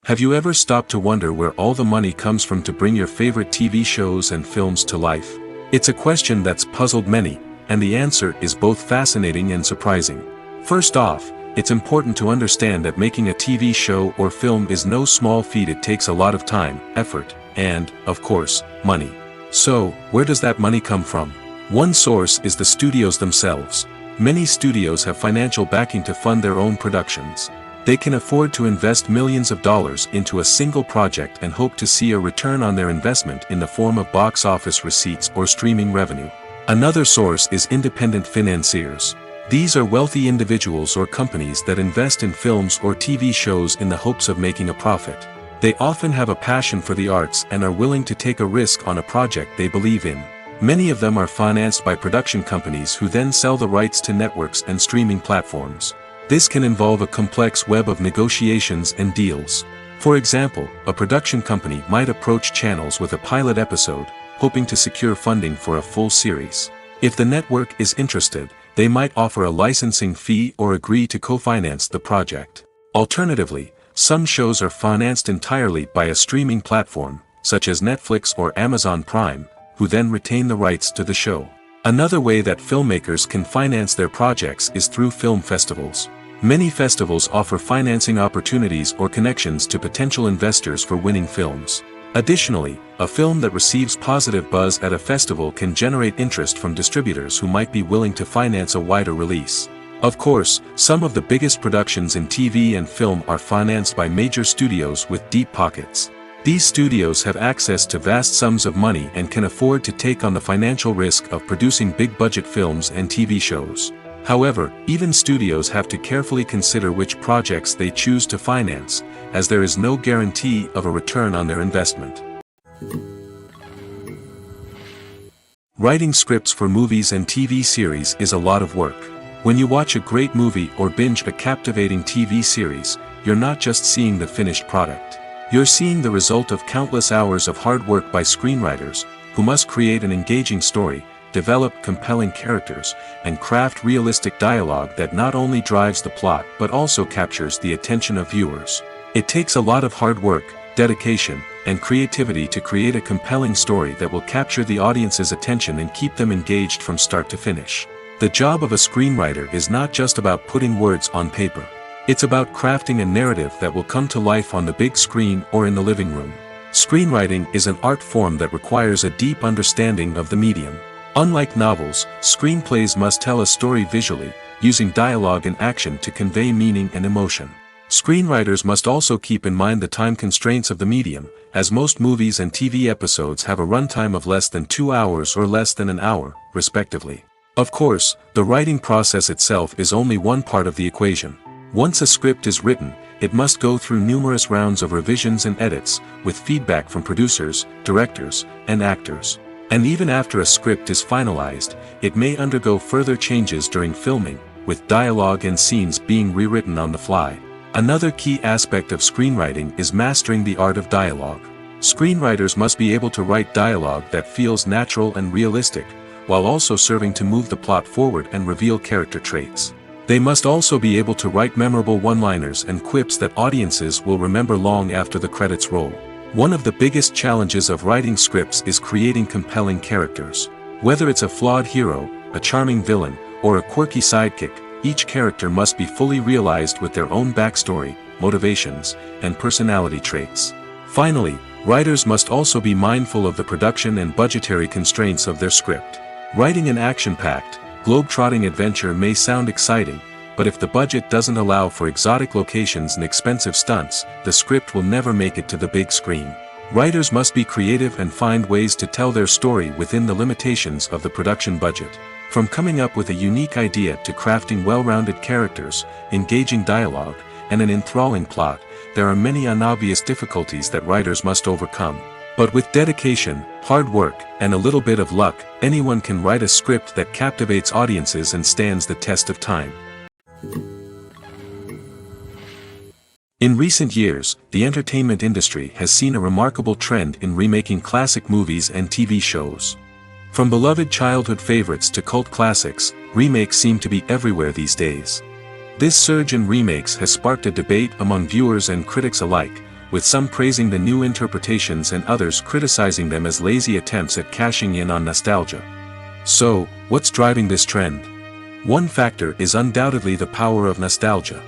Have you ever stopped to wonder where all the money comes from to bring your favorite TV shows and films to life? It's a question that's puzzled many, and the answer is both fascinating and surprising. First off, it's important to understand that making a TV show or film is no small feat. It takes a lot of time, effort, and, of course, money. So, where does that money come from? One source is the studios themselves. Many studios have financial backing to fund their own productions. They can afford to invest millions of dollars into a single project and hope to see a return on their investment in the form of box office receipts or streaming revenue. Another source is independent financiers. These are wealthy individuals or companies that invest in films or TV shows in the hopes of making a profit. They often have a passion for the arts and are willing to take a risk on a project they believe in. Many of them are financed by production companies who then sell the rights to networks and streaming platforms. This can involve a complex web of negotiations and deals. For example, a production company might approach channels with a pilot episode, hoping to secure funding for a full series. If the network is interested, they might offer a licensing fee or agree to co-finance the project. Alternatively, some shows are financed entirely by a streaming platform, such as Netflix or Amazon Prime, who then retain the rights to the show. Another way that filmmakers can finance their projects is through film festivals. Many festivals offer financing opportunities or connections to potential investors for winning films. Additionally, a film that receives positive buzz at a festival can generate interest from distributors who might be willing to finance a wider release. Of course, some of the biggest productions in TV and film are financed by major studios with deep pockets. These studios have access to vast sums of money and can afford to take on the financial risk of producing big-budget films and TV shows. However, even studios have to carefully consider which projects they choose to finance, as there is no guarantee of a return on their investment. Writing scripts for movies and TV series is a lot of work. When you watch a great movie or binge a captivating TV series, you're not just seeing the finished product. You're seeing the result of countless hours of hard work by screenwriters, who must create an engaging story, develop compelling characters, and craft realistic dialogue that not only drives the plot but also captures the attention of viewers. It takes a lot of hard work, dedication, and creativity to create a compelling story that will capture the audience's attention and keep them engaged from start to finish. The job of a screenwriter is not just about putting words on paper. It's about crafting a narrative that will come to life on the big screen or in the living room. Screenwriting is an art form that requires a deep understanding of the medium. Unlike novels, screenplays must tell a story visually, using dialogue and action to convey meaning and emotion. Screenwriters must also keep in mind the time constraints of the medium, as most movies and TV episodes have a runtime of less than 2 hours or less than an hour, respectively. Of course, the writing process itself is only one part of the equation. Once a script is written, it must go through numerous rounds of revisions and edits, with feedback from producers, directors, and actors. And even after a script is finalized, it may undergo further changes during filming, with dialogue and scenes being rewritten on the fly. Another key aspect of screenwriting is mastering the art of dialogue. Screenwriters must be able to write dialogue that feels natural and realistic, while also serving to move the plot forward and reveal character traits. They must also be able to write memorable one-liners and quips that audiences will remember long after the credits roll. One of the biggest challenges of writing scripts is creating compelling characters. Whether it's a flawed hero, a charming villain, or a quirky sidekick, each character must be fully realized with their own backstory, motivations, and personality traits. Finally, writers must also be mindful of the production and budgetary constraints of their script. Writing an action-packed, globe-trotting adventure may sound exciting, but if the budget doesn't allow for exotic locations and expensive stunts, the script will never make it to the big screen. Writers must be creative and find ways to tell their story within the limitations of the production budget. From coming up with a unique idea to crafting well-rounded characters, engaging dialogue, and an enthralling plot, there are many unobvious difficulties that writers must overcome. But with dedication, hard work, and a little bit of luck, anyone can write a script that captivates audiences and stands the test of time. In recent years, the entertainment industry has seen a remarkable trend in remaking classic movies and TV shows. From beloved childhood favorites to cult classics, remakes seem to be everywhere these days. This surge in remakes has sparked a debate among viewers and critics alike, with some praising the new interpretations and others criticizing them as lazy attempts at cashing in on nostalgia. So, what's driving this trend? One factor is undoubtedly the power of nostalgia.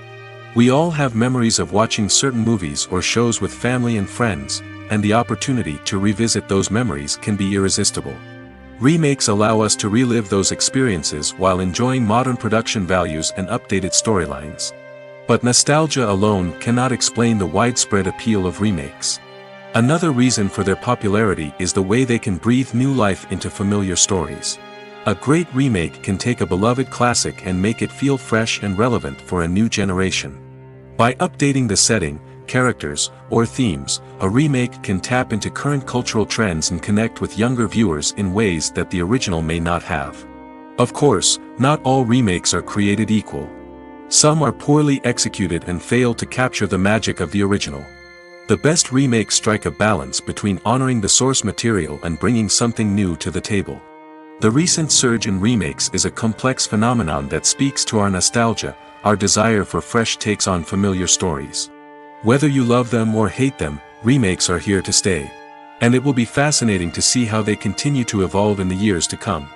We all have memories of watching certain movies or shows with family and friends, and the opportunity to revisit those memories can be irresistible. Remakes allow us to relive those experiences while enjoying modern production values and updated storylines. But nostalgia alone cannot explain the widespread appeal of remakes. Another reason for their popularity is the way they can breathe new life into familiar stories. A great remake can take a beloved classic and make it feel fresh and relevant for a new generation. By updating the setting, characters, or themes, a remake can tap into current cultural trends and connect with younger viewers in ways that the original may not have. Of course, not all remakes are created equal. Some are poorly executed and fail to capture the magic of the original. The best remakes strike a balance between honoring the source material and bringing something new to the table. The recent surge in remakes is a complex phenomenon that speaks to our nostalgia, our desire for fresh takes on familiar stories. Whether you love them or hate them, remakes are here to stay. And it will be fascinating to see how they continue to evolve in the years to come.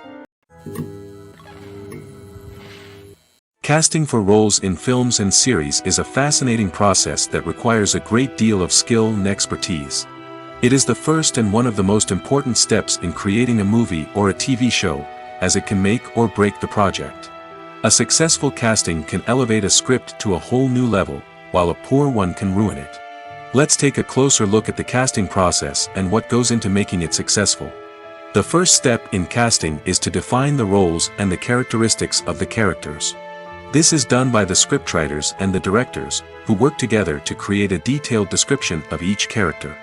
Casting for roles in films and series is a fascinating process that requires a great deal of skill and expertise. It is the first and one of the most important steps in creating a movie or a TV show, as it can make or break the project. A successful casting can elevate a script to a whole new level, while a poor one can ruin it. Let's take a closer look at the casting process and what goes into making it successful. The first step in casting is to define the roles and the characteristics of the characters. This is done by the scriptwriters and the directors, who work together to create a detailed description of each character.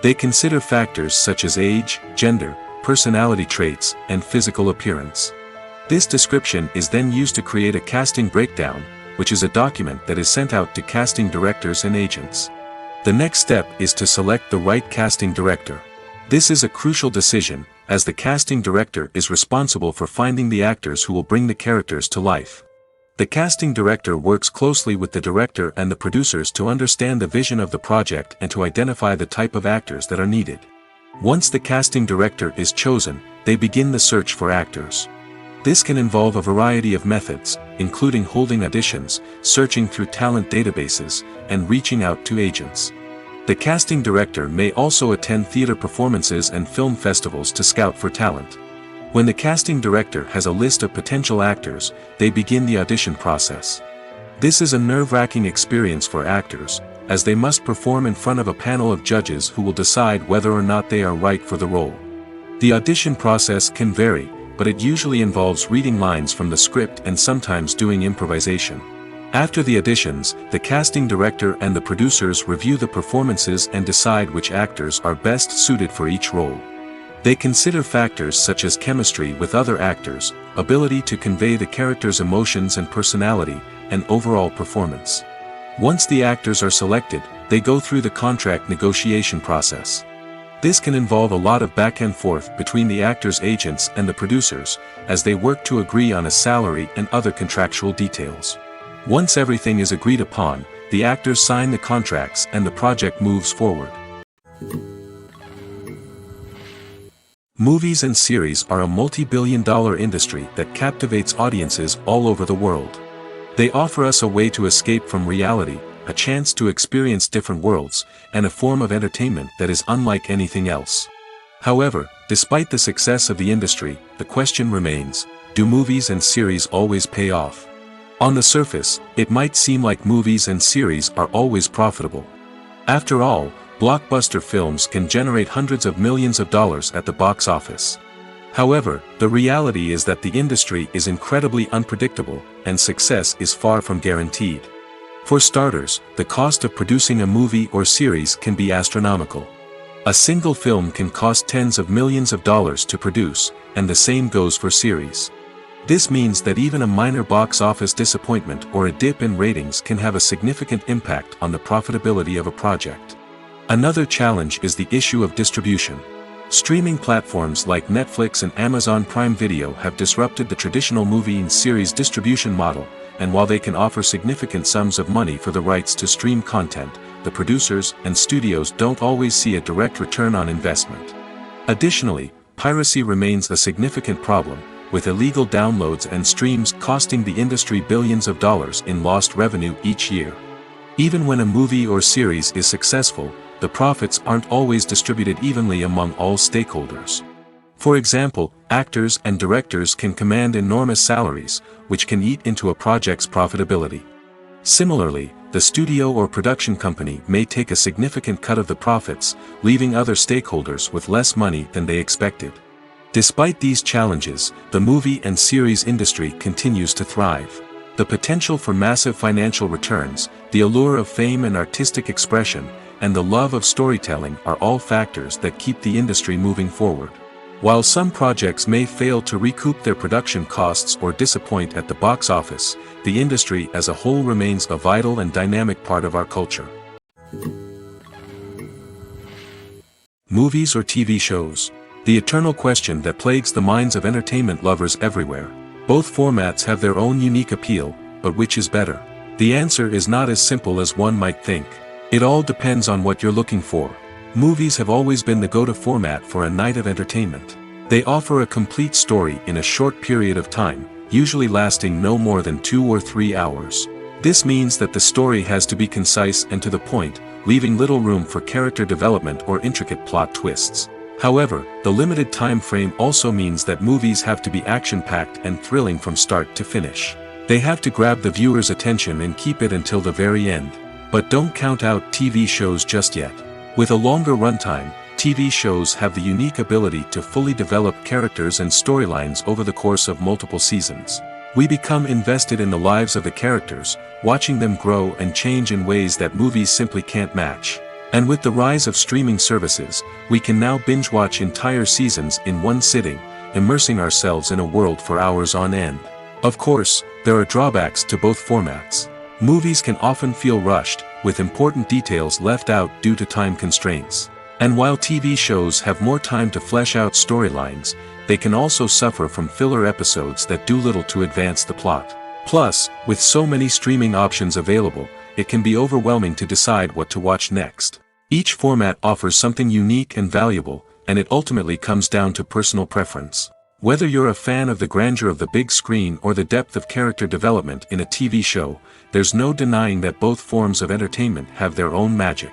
They consider factors such as age, gender, personality traits, and physical appearance. This description is then used to create a casting breakdown, which is a document that is sent out to casting directors and agents. The next step is to select the right casting director. This is a crucial decision, as the casting director is responsible for finding the actors who will bring the characters to life. The casting director works closely with the director and the producers to understand the vision of the project and to identify the type of actors that are needed. Once the casting director is chosen, they begin the search for actors. This can involve a variety of methods, including holding auditions, searching through talent databases, and reaching out to agents. The casting director may also attend theater performances and film festivals to scout for talent. When the casting director has a list of potential actors, they begin the audition process. This is a nerve-wracking experience for actors, as they must perform in front of a panel of judges who will decide whether or not they are right for the role. The audition process can vary, but it usually involves reading lines from the script and sometimes doing improvisation. After the auditions, the casting director and the producers review the performances and decide which actors are best suited for each role. They consider factors such as chemistry with other actors, ability to convey the character's emotions and personality, and overall performance. Once the actors are selected, they go through the contract negotiation process. This can involve a lot of back and forth between the actors' agents and the producers, as they work to agree on a salary and other contractual details. Once everything is agreed upon, the actors sign the contracts and the project moves forward. Movies and series are a multi-billion-dollar industry that captivates audiences all over the world. They offer us a way to escape from reality, a chance to experience different worlds, and a form of entertainment that is unlike anything else. However, despite the success of the industry, the question remains, do movies and series always pay off? On the surface, it might seem like movies and series are always profitable. After all, blockbuster films can generate hundreds of millions of dollars at the box office. However, the reality is that the industry is incredibly unpredictable, and success is far from guaranteed. For starters, the cost of producing a movie or series can be astronomical. A single film can cost tens of millions of dollars to produce, and the same goes for series. This means that even a minor box office disappointment or a dip in ratings can have a significant impact on the profitability of a project. Another challenge is the issue of distribution. Streaming platforms like Netflix and Amazon Prime Video have disrupted the traditional movie and series distribution model, and while they can offer significant sums of money for the rights to stream content, the producers and studios don't always see a direct return on investment. Additionally, piracy remains a significant problem, with illegal downloads and streams costing the industry billions of dollars in lost revenue each year. Even when a movie or series is successful, the profits aren't always distributed evenly among all stakeholders. For example, actors and directors can command enormous salaries, which can eat into a project's profitability. Similarly, the studio or production company may take a significant cut of the profits, leaving other stakeholders with less money than they expected. Despite these challenges, the movie and series industry continues to thrive. The potential for massive financial returns, the allure of fame and artistic expression, and the love of storytelling are all factors that keep the industry moving forward. While some projects may fail to recoup their production costs or disappoint at the box office, the industry as a whole remains a vital and dynamic part of our culture. Movies or TV shows? The eternal question that plagues the minds of entertainment lovers everywhere. Both formats have their own unique appeal, but which is better? The answer is not as simple as one might think. It all depends on what you're looking for. Movies have always been the go-to format for a night of entertainment. They offer a complete story in a short period of time, usually lasting no more than 2 or 3 hours. This means that the story has to be concise and to the point, leaving little room for character development or intricate plot twists. However, the limited time frame also means that movies have to be action-packed and thrilling from start to finish. They have to grab the viewer's attention and keep it until the very end. But don't count out TV shows just yet. With a longer runtime, TV shows have the unique ability to fully develop characters and storylines over the course of multiple seasons. We become invested in the lives of the characters, watching them grow and change in ways that movies simply can't match. And with the rise of streaming services, we can now binge-watch entire seasons in one sitting, immersing ourselves in a world for hours on end. Of course, there are drawbacks to both formats. Movies can often feel rushed, with important details left out due to time constraints. And while TV shows have more time to flesh out storylines, they can also suffer from filler episodes that do little to advance the plot. Plus, with so many streaming options available, it can be overwhelming to decide what to watch next. Each format offers something unique and valuable, and it ultimately comes down to personal preference. Whether you're a fan of the grandeur of the big screen or the depth of character development in a TV show, there's no denying that both forms of entertainment have their own magic.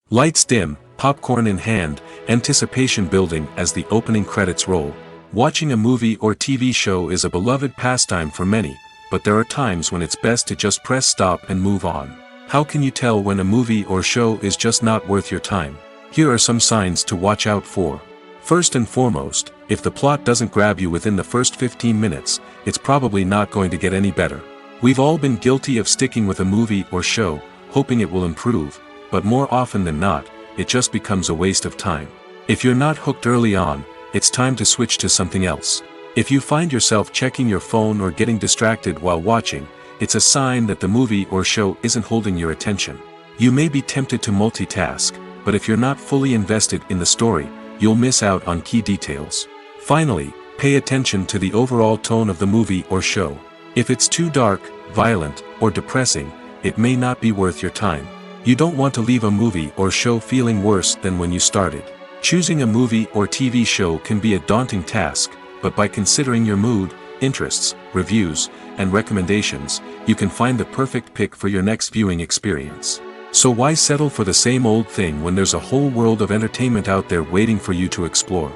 Lights dim, popcorn in hand, anticipation building as the opening credits roll. Watching a movie or TV show is a beloved pastime for many, but there are times when it's best to just press stop and move on. How can you tell when a movie or show is just not worth your time? Here are some signs to watch out for. First and foremost, if the plot doesn't grab you within the first 15 minutes, it's probably not going to get any better. We've all been guilty of sticking with a movie or show, hoping it will improve, but more often than not, it just becomes a waste of time. If you're not hooked early on, it's time to switch to something else. If you find yourself checking your phone or getting distracted while watching, it's a sign that the movie or show isn't holding your attention. You may be tempted to multitask, but if you're not fully invested in the story, you'll miss out on key details. Finally, pay attention to the overall tone of the movie or show. If it's too dark, violent, or depressing, it may not be worth your time. You don't want to leave a movie or show feeling worse than when you started. Choosing a movie or TV show can be a daunting task, but by considering your mood, interests, reviews, and recommendations, you can find the perfect pick for your next viewing experience. So why settle for the same old thing when there's a whole world of entertainment out there waiting for you to explore?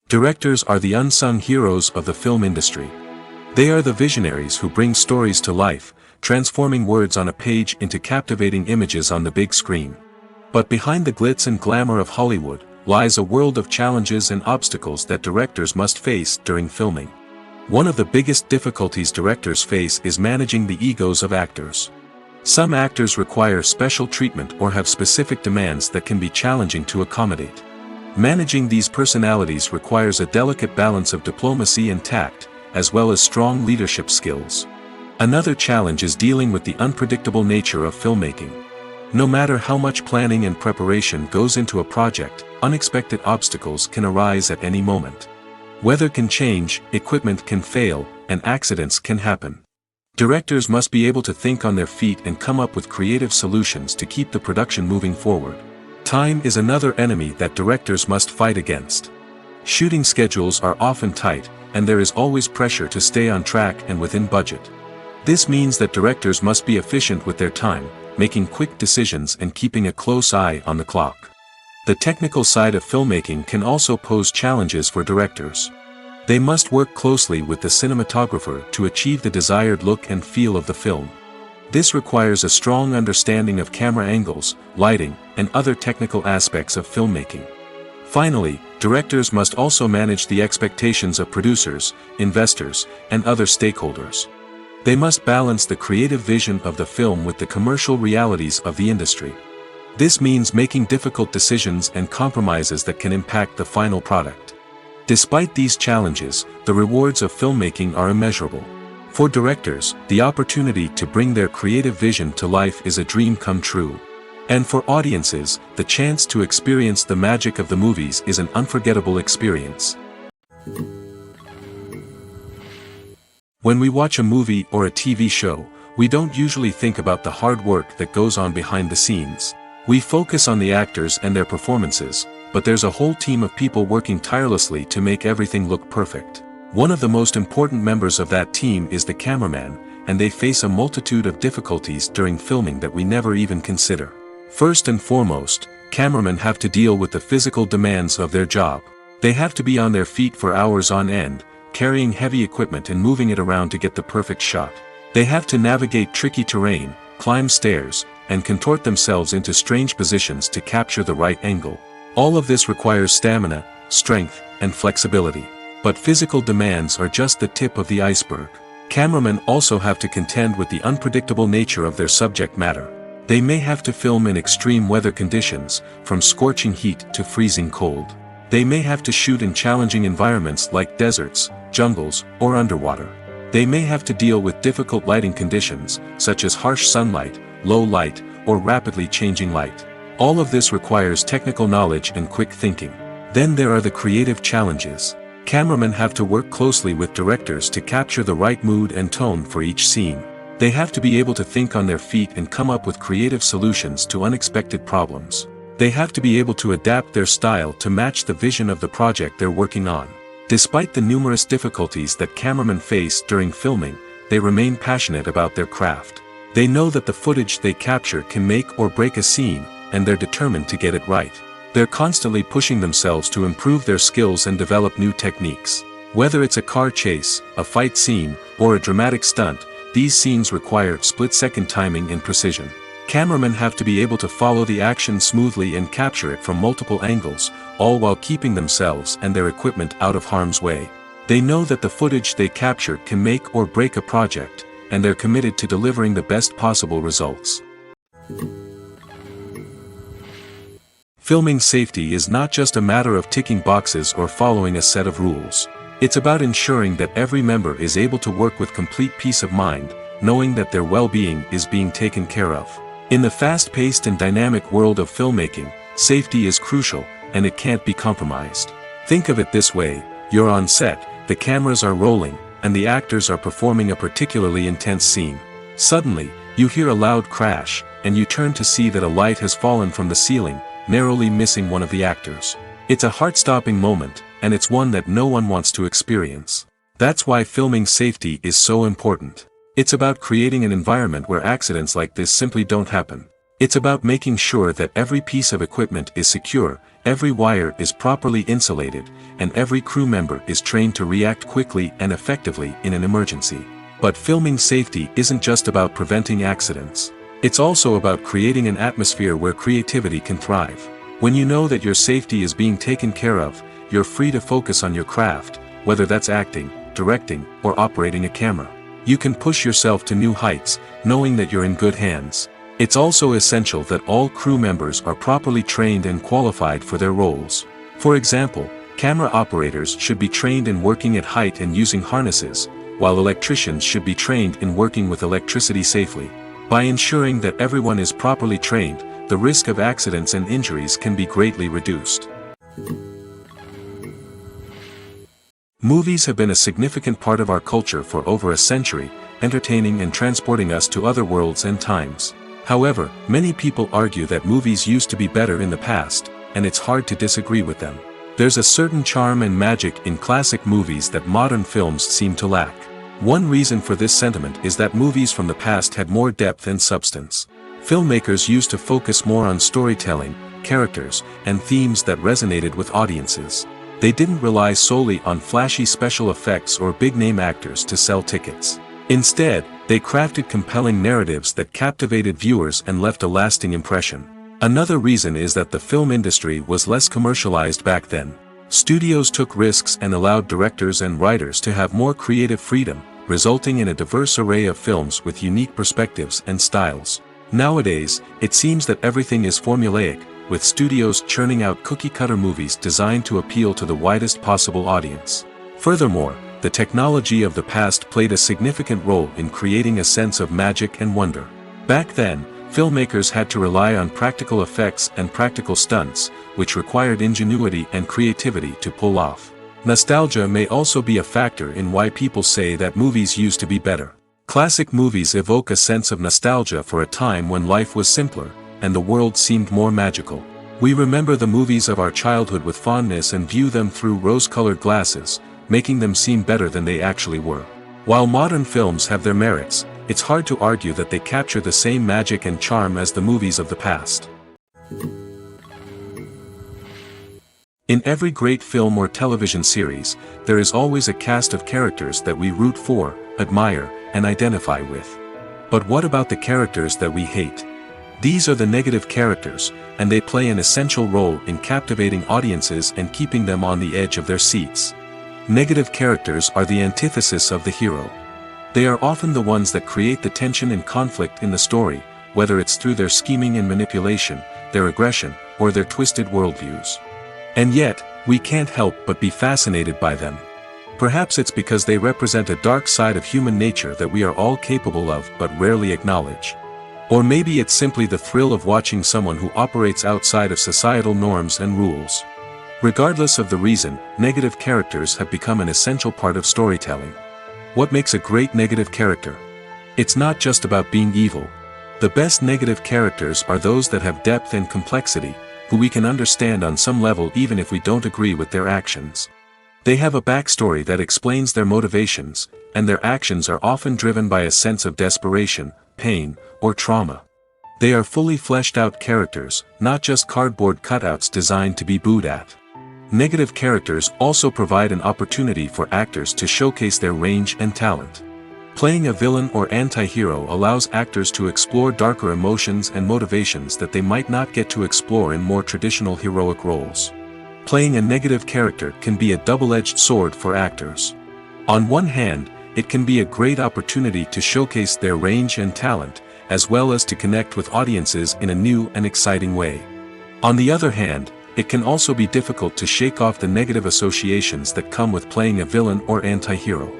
Directors are the unsung heroes of the film industry. They are the visionaries who bring stories to life, transforming words on a page into captivating images on the big screen. But behind the glitz and glamour of Hollywood, lies a world of challenges and obstacles that directors must face during filming. One of the biggest difficulties directors face is managing the egos of actors. Some actors require special treatment or have specific demands that can be challenging to accommodate. Managing these personalities requires a delicate balance of diplomacy and tact, as well as strong leadership skills. Another challenge is dealing with the unpredictable nature of filmmaking. No matter how much planning and preparation goes into a project, unexpected obstacles can arise at any moment. Weather can change, equipment can fail, and accidents can happen. Directors must be able to think on their feet and come up with creative solutions to keep the production moving forward. Time is another enemy that directors must fight against. Shooting schedules are often tight, and there is always pressure to stay on track and within budget. This means that directors must be efficient with their time, making quick decisions and keeping a close eye on the clock. The technical side of filmmaking can also pose challenges for directors. They must work closely with the cinematographer to achieve the desired look and feel of the film. This requires a strong understanding of camera angles, lighting, and other technical aspects of filmmaking. Finally, directors must also manage the expectations of producers, investors, and other stakeholders. They must balance the creative vision of the film with the commercial realities of the industry. This means making difficult decisions and compromises that can impact the final product. Despite these challenges, the rewards of filmmaking are immeasurable. For directors, the opportunity to bring their creative vision to life is a dream come true. And for audiences, the chance to experience the magic of the movies is an unforgettable experience. When we watch a movie or a TV show, we don't usually think about the hard work that goes on behind the scenes. We focus on the actors and their performances, but there's a whole team of people working tirelessly to make everything look perfect. One of the most important members of that team is the cameraman, and they face a multitude of difficulties during filming that we never even consider. First and foremost, cameramen have to deal with the physical demands of their job. They have to be on their feet for hours on end, carrying heavy equipment and moving it around to get the perfect shot. They have to navigate tricky terrain, climb stairs, and contort themselves into strange positions to capture the right angle. All of this requires stamina, strength, and flexibility. But physical demands are just the tip of the iceberg. Cameramen also have to contend with the unpredictable nature of their subject matter. They may have to film in extreme weather conditions, from scorching heat to freezing cold. They may have to shoot in challenging environments like deserts, jungles, or underwater. They may have to deal with difficult lighting conditions, such as harsh sunlight, low light, or rapidly changing light. All of this requires technical knowledge and quick thinking. Then there are the creative challenges. Cameramen have to work closely with directors to capture the right mood and tone for each scene. They have to be able to think on their feet and come up with creative solutions to unexpected problems. They have to be able to adapt their style to match the vision of the project they're working on. Despite the numerous difficulties that cameramen face during filming, they remain passionate about their craft. They know that the footage they capture can make or break a scene, and they're determined to get it right. They're constantly pushing themselves to improve their skills and develop new techniques. Whether it's a car chase, a fight scene, or a dramatic stunt, these scenes require split-second timing and precision. Cameramen have to be able to follow the action smoothly and capture it from multiple angles, all while keeping themselves and their equipment out of harm's way. They know that the footage they capture can make or break a project, and they're committed to delivering the best possible results. Filming safety is not just a matter of ticking boxes or following a set of rules. It's about ensuring that every member is able to work with complete peace of mind, knowing that their well-being is being taken care of. In the fast-paced and dynamic world of filmmaking, safety is crucial, and it can't be compromised. Think of it this way: you're on set, the cameras are rolling, and the actors are performing a particularly intense scene. Suddenly, you hear a loud crash, and you turn to see that a light has fallen from the ceiling, narrowly missing one of the actors. It's a heart-stopping moment, and it's one that no one wants to experience. That's why filming safety is so important. It's about creating an environment where accidents like this simply don't happen. It's about making sure that every piece of equipment is secure, every wire is properly insulated, and every crew member is trained to react quickly and effectively in an emergency. But filming safety isn't just about preventing accidents. It's also about creating an atmosphere where creativity can thrive. When you know that your safety is being taken care of, you're free to focus on your craft, whether that's acting, directing, or operating a camera. You can push yourself to new heights, knowing that you're in good hands. It's also essential that all crew members are properly trained and qualified for their roles. For example, camera operators should be trained in working at height and using harnesses, while electricians should be trained in working with electricity safely. By ensuring that everyone is properly trained, the risk of accidents and injuries can be greatly reduced. Movies have been a significant part of our culture for over a century, entertaining and transporting us to other worlds and times. However, many people argue that movies used to be better in the past, and it's hard to disagree with them. There's a certain charm and magic in classic movies that modern films seem to lack. One reason for this sentiment is that movies from the past had more depth and substance. Filmmakers used to focus more on storytelling, characters, and themes that resonated with audiences. They didn't rely solely on flashy special effects or big-name actors to sell tickets. Instead, they crafted compelling narratives that captivated viewers and left a lasting impression. Another reason is that the film industry was less commercialized back then. Studios took risks and allowed directors and writers to have more creative freedom, resulting in a diverse array of films with unique perspectives and styles. Nowadays, it seems that everything is formulaic, with studios churning out cookie-cutter movies designed to appeal to the widest possible audience. Furthermore, the technology of the past played a significant role in creating a sense of magic and wonder. Back then, filmmakers had to rely on practical effects and practical stunts, which required ingenuity and creativity to pull off. Nostalgia may also be a factor in why people say that movies used to be better. Classic movies evoke a sense of nostalgia for a time when life was simpler, and the world seemed more magical. We remember the movies of our childhood with fondness and view them through rose-colored glasses, making them seem better than they actually were. While modern films have their merits, it's hard to argue that they capture the same magic and charm as the movies of the past. In every great film or television series, there is always a cast of characters that we root for, admire, and identify with. But what about the characters that we hate? These are the negative characters, and they play an essential role in captivating audiences and keeping them on the edge of their seats. Negative characters are the antithesis of the hero. They are often the ones that create the tension and conflict in the story, whether it's through their scheming and manipulation, their aggression, or their twisted worldviews. And yet, we can't help but be fascinated by them. Perhaps it's because they represent a dark side of human nature that we are all capable of but rarely acknowledge. Or maybe it's simply the thrill of watching someone who operates outside of societal norms and rules. Regardless of the reason, negative characters have become an essential part of storytelling. What makes a great negative character? It's not just about being evil. The best negative characters are those that have depth and complexity, who we can understand on some level even if we don't agree with their actions. They have a backstory that explains their motivations, and their actions are often driven by a sense of desperation, pain, or trauma. They are fully fleshed out characters, not just cardboard cutouts designed to be booed at. Negative characters also provide an opportunity for actors to showcase their range and talent. Playing a villain or anti-hero allows actors to explore darker emotions and motivations that they might not get to explore in more traditional heroic roles. Playing a negative character can be a double-edged sword for actors. On one hand, it can be a great opportunity to showcase their range and talent, as well as to connect with audiences in a new and exciting way. On the other hand, it can also be difficult to shake off the negative associations that come with playing a villain or anti-hero.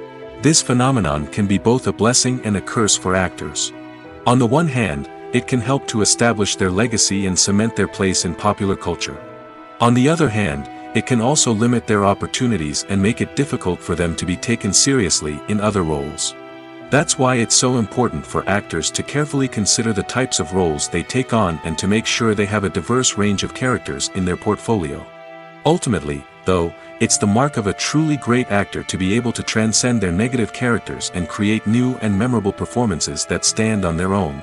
This phenomenon can be both a blessing and a curse for actors. On the one hand, it can help to establish their legacy and cement their place in popular culture. On the other hand, it can also limit their opportunities and make it difficult for them to be taken seriously in other roles. That's why it's so important for actors to carefully consider the types of roles they take on and to make sure they have a diverse range of characters in their portfolio. Ultimately, though, it's the mark of a truly great actor to be able to transcend their negative characters and create new and memorable performances that stand on their own.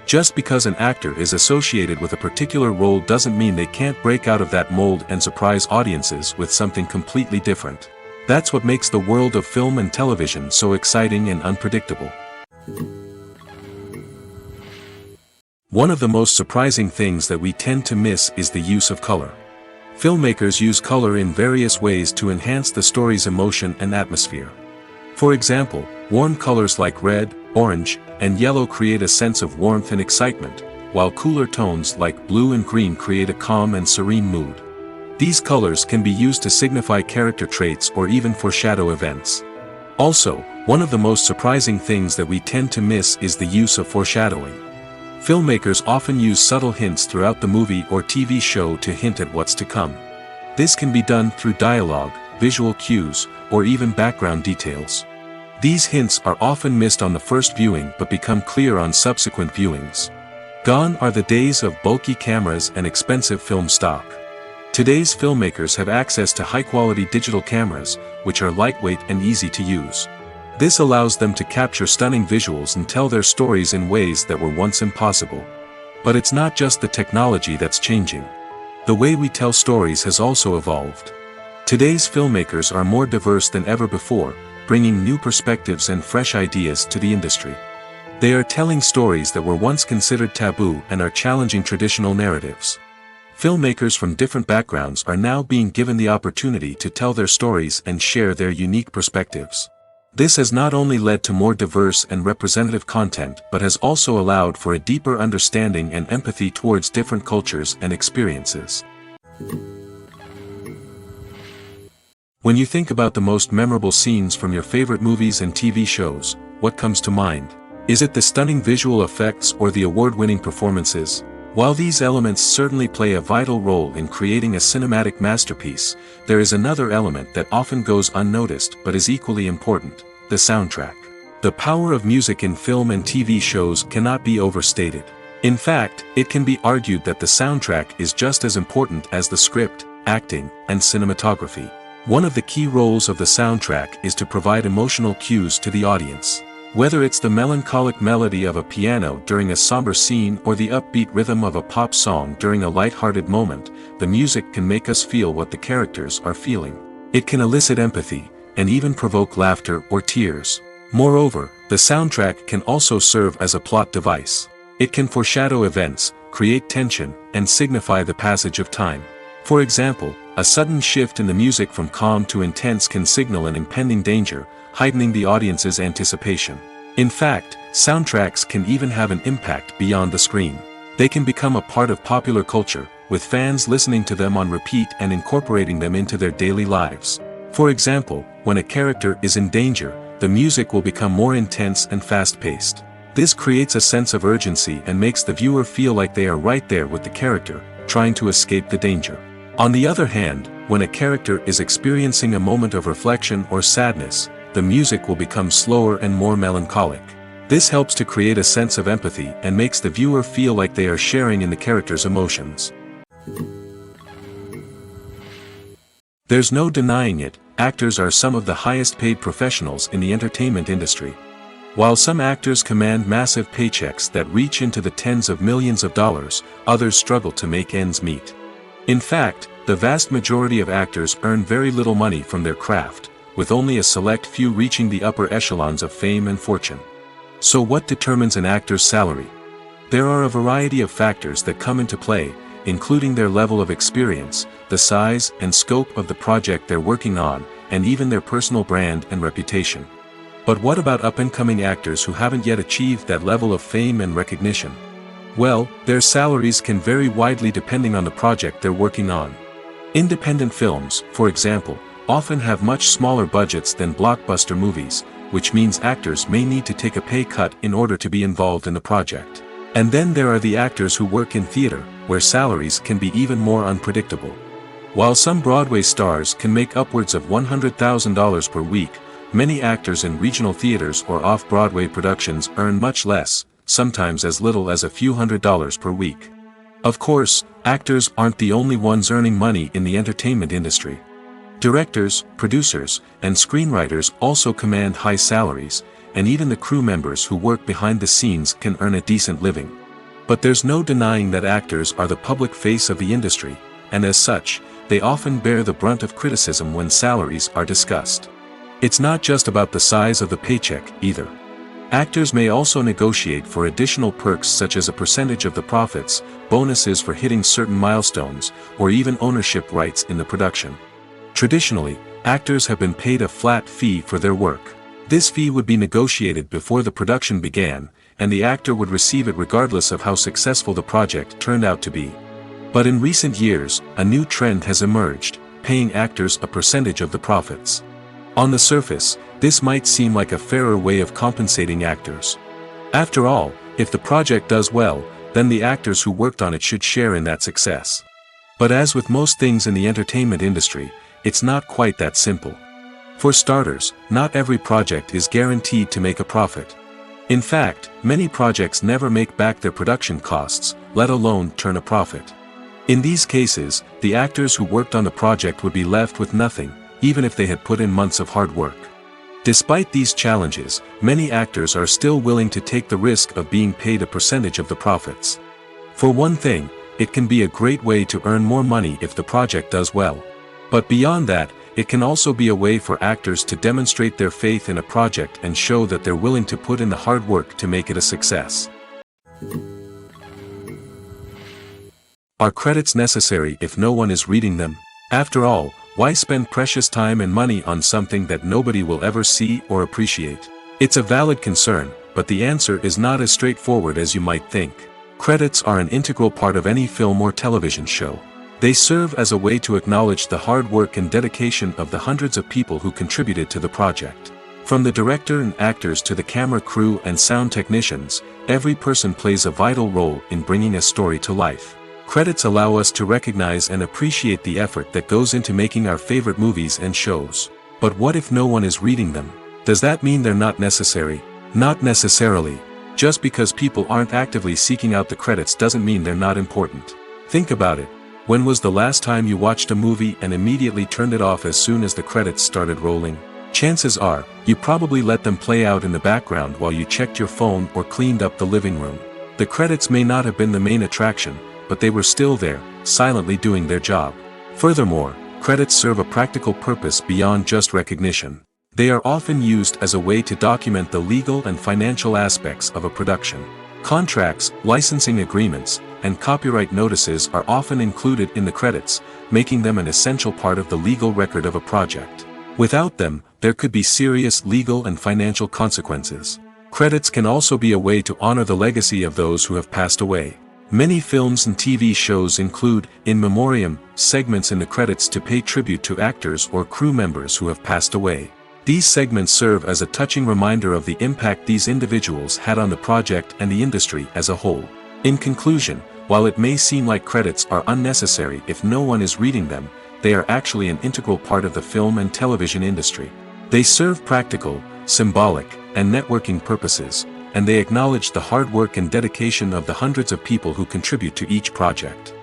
Just because an actor is associated with a particular role doesn't mean they can't break out of that mold and surprise audiences with something completely different. That's what makes the world of film and television so exciting and unpredictable. One of the most surprising things that we tend to miss is the use of color. Filmmakers use color in various ways to enhance the story's emotion and atmosphere. For example, warm colors like red, orange, and yellow create a sense of warmth and excitement, while cooler tones like blue and green create a calm and serene mood. These colors can be used to signify character traits or even foreshadow events. Also, one of the most surprising things that we tend to miss is the use of foreshadowing. Filmmakers often use subtle hints throughout the movie or TV show to hint at what's to come. This can be done through dialogue, visual cues, or even background details. These hints are often missed on the first viewing but become clear on subsequent viewings. Gone are the days of bulky cameras and expensive film stock. Today's filmmakers have access to high-quality digital cameras, which are lightweight and easy to use. This allows them to capture stunning visuals and tell their stories in ways that were once impossible. But it's not just the technology that's changing. The way we tell stories has also evolved. Today's filmmakers are more diverse than ever before, bringing new perspectives and fresh ideas to the industry. They are telling stories that were once considered taboo and are challenging traditional narratives. Filmmakers from different backgrounds are now being given the opportunity to tell their stories and share their unique perspectives. This has not only led to more diverse and representative content but has also allowed for a deeper understanding and empathy towards different cultures and experiences. When you think about the most memorable scenes from your favorite movies and TV shows, what comes to mind? Is it the stunning visual effects or the award-winning performances? While these elements certainly play a vital role in creating a cinematic masterpiece, there is another element that often goes unnoticed but is equally important: the soundtrack. The power of music in film and TV shows cannot be overstated. In fact, it can be argued that the soundtrack is just as important as the script, acting, and cinematography. One of the key roles of the soundtrack is to provide emotional cues to the audience. Whether it's the melancholic melody of a piano during a somber scene or the upbeat rhythm of a pop song during a light-hearted moment, the music can make us feel what the characters are feeling. It can elicit empathy, and even provoke laughter or tears. Moreover, the soundtrack can also serve as a plot device. It can foreshadow events, create tension, and signify the passage of time. For example, a sudden shift in the music from calm to intense can signal an impending danger, heightening the audience's anticipation. In fact, soundtracks can even have an impact beyond the screen. They can become a part of popular culture, with fans listening to them on repeat and incorporating them into their daily lives. For example, when a character is in danger, the music will become more intense and fast-paced. This creates a sense of urgency and makes the viewer feel like they are right there with the character, trying to escape the danger. On the other hand, when a character is experiencing a moment of reflection or sadness, the music will become slower and more melancholic. This helps to create a sense of empathy and makes the viewer feel like they are sharing in the character's emotions. There's no denying it, actors are some of the highest-paid professionals in the entertainment industry. While some actors command massive paychecks that reach into the tens of millions of dollars, others struggle to make ends meet. In fact, the vast majority of actors earn very little money from their craft, with only a select few reaching the upper echelons of fame and fortune. So what determines an actor's salary? There are a variety of factors that come into play, including their level of experience, the size and scope of the project they're working on, and even their personal brand and reputation. But what about up-and-coming actors who haven't yet achieved that level of fame and recognition? Well, their salaries can vary widely depending on the project they're working on. Independent films, for example, often have much smaller budgets than blockbuster movies, which means actors may need to take a pay cut in order to be involved in the project. And then there are the actors who work in theater, where salaries can be even more unpredictable. While some Broadway stars can make upwards of $100,000 per week, many actors in regional theaters or off-Broadway productions earn much less, sometimes as little as a few $100s per week. Of course, actors aren't the only ones earning money in the entertainment industry. Directors, producers, and screenwriters also command high salaries, and even the crew members who work behind the scenes can earn a decent living. But there's no denying that actors are the public face of the industry, and as such, they often bear the brunt of criticism when salaries are discussed. It's not just about the size of the paycheck, either. Actors may also negotiate for additional perks such as a percentage of the profits, bonuses for hitting certain milestones, or even ownership rights in the production. Traditionally, actors have been paid a flat fee for their work. This fee would be negotiated before the production began, and the actor would receive it regardless of how successful the project turned out to be. But in recent years, a new trend has emerged, paying actors a percentage of the profits. On the surface, this might seem like a fairer way of compensating actors. After all, if the project does well, then the actors who worked on it should share in that success. But as with most things in the entertainment industry, it's not quite that simple. For starters, not every project is guaranteed to make a profit. In fact, many projects never make back their production costs, let alone turn a profit. In these cases, the actors who worked on the project would be left with nothing, even if they had put in months of hard work. Despite these challenges, many actors are still willing to take the risk of being paid a percentage of the profits. For one thing, it can be a great way to earn more money if the project does well. But beyond that, it can also be a way for actors to demonstrate their faith in a project and show that they're willing to put in the hard work to make it a success. Are credits necessary if no one is reading them? After all, why spend precious time and money on something that nobody will ever see or appreciate? It's a valid concern, but the answer is not as straightforward as you might think. Credits are an integral part of any film or television show. They serve as a way to acknowledge the hard work and dedication of the hundreds of people who contributed to the project. From the director and actors to the camera crew and sound technicians, every person plays a vital role in bringing a story to life. Credits allow us to recognize and appreciate the effort that goes into making our favorite movies and shows. But what if no one is reading them? Does that mean they're not necessary? Not necessarily. Just because people aren't actively seeking out the credits doesn't mean they're not important. Think about it. When was the last time you watched a movie and immediately turned it off as soon as the credits started rolling? Chances are, you probably let them play out in the background while you checked your phone or cleaned up the living room. The credits may not have been the main attraction, but they were still there, silently doing their job. Furthermore, credits serve a practical purpose beyond just recognition. They are often used as a way to document the legal and financial aspects of a production. Contracts, licensing agreements, and copyright notices are often included in the credits, making them an essential part of the legal record of a project. Without them, there could be serious legal and financial consequences. Credits can also be a way to honor the legacy of those who have passed away. Many films and TV shows include, in memoriam, segments in the credits to pay tribute to actors or crew members who have passed away. These segments serve as a touching reminder of the impact these individuals had on the project and the industry as a whole. In conclusion, while it may seem like credits are unnecessary if no one is reading them, they are actually an integral part of the film and television industry. They serve practical, symbolic, and networking purposes, and they acknowledge the hard work and dedication of the hundreds of people who contribute to each project.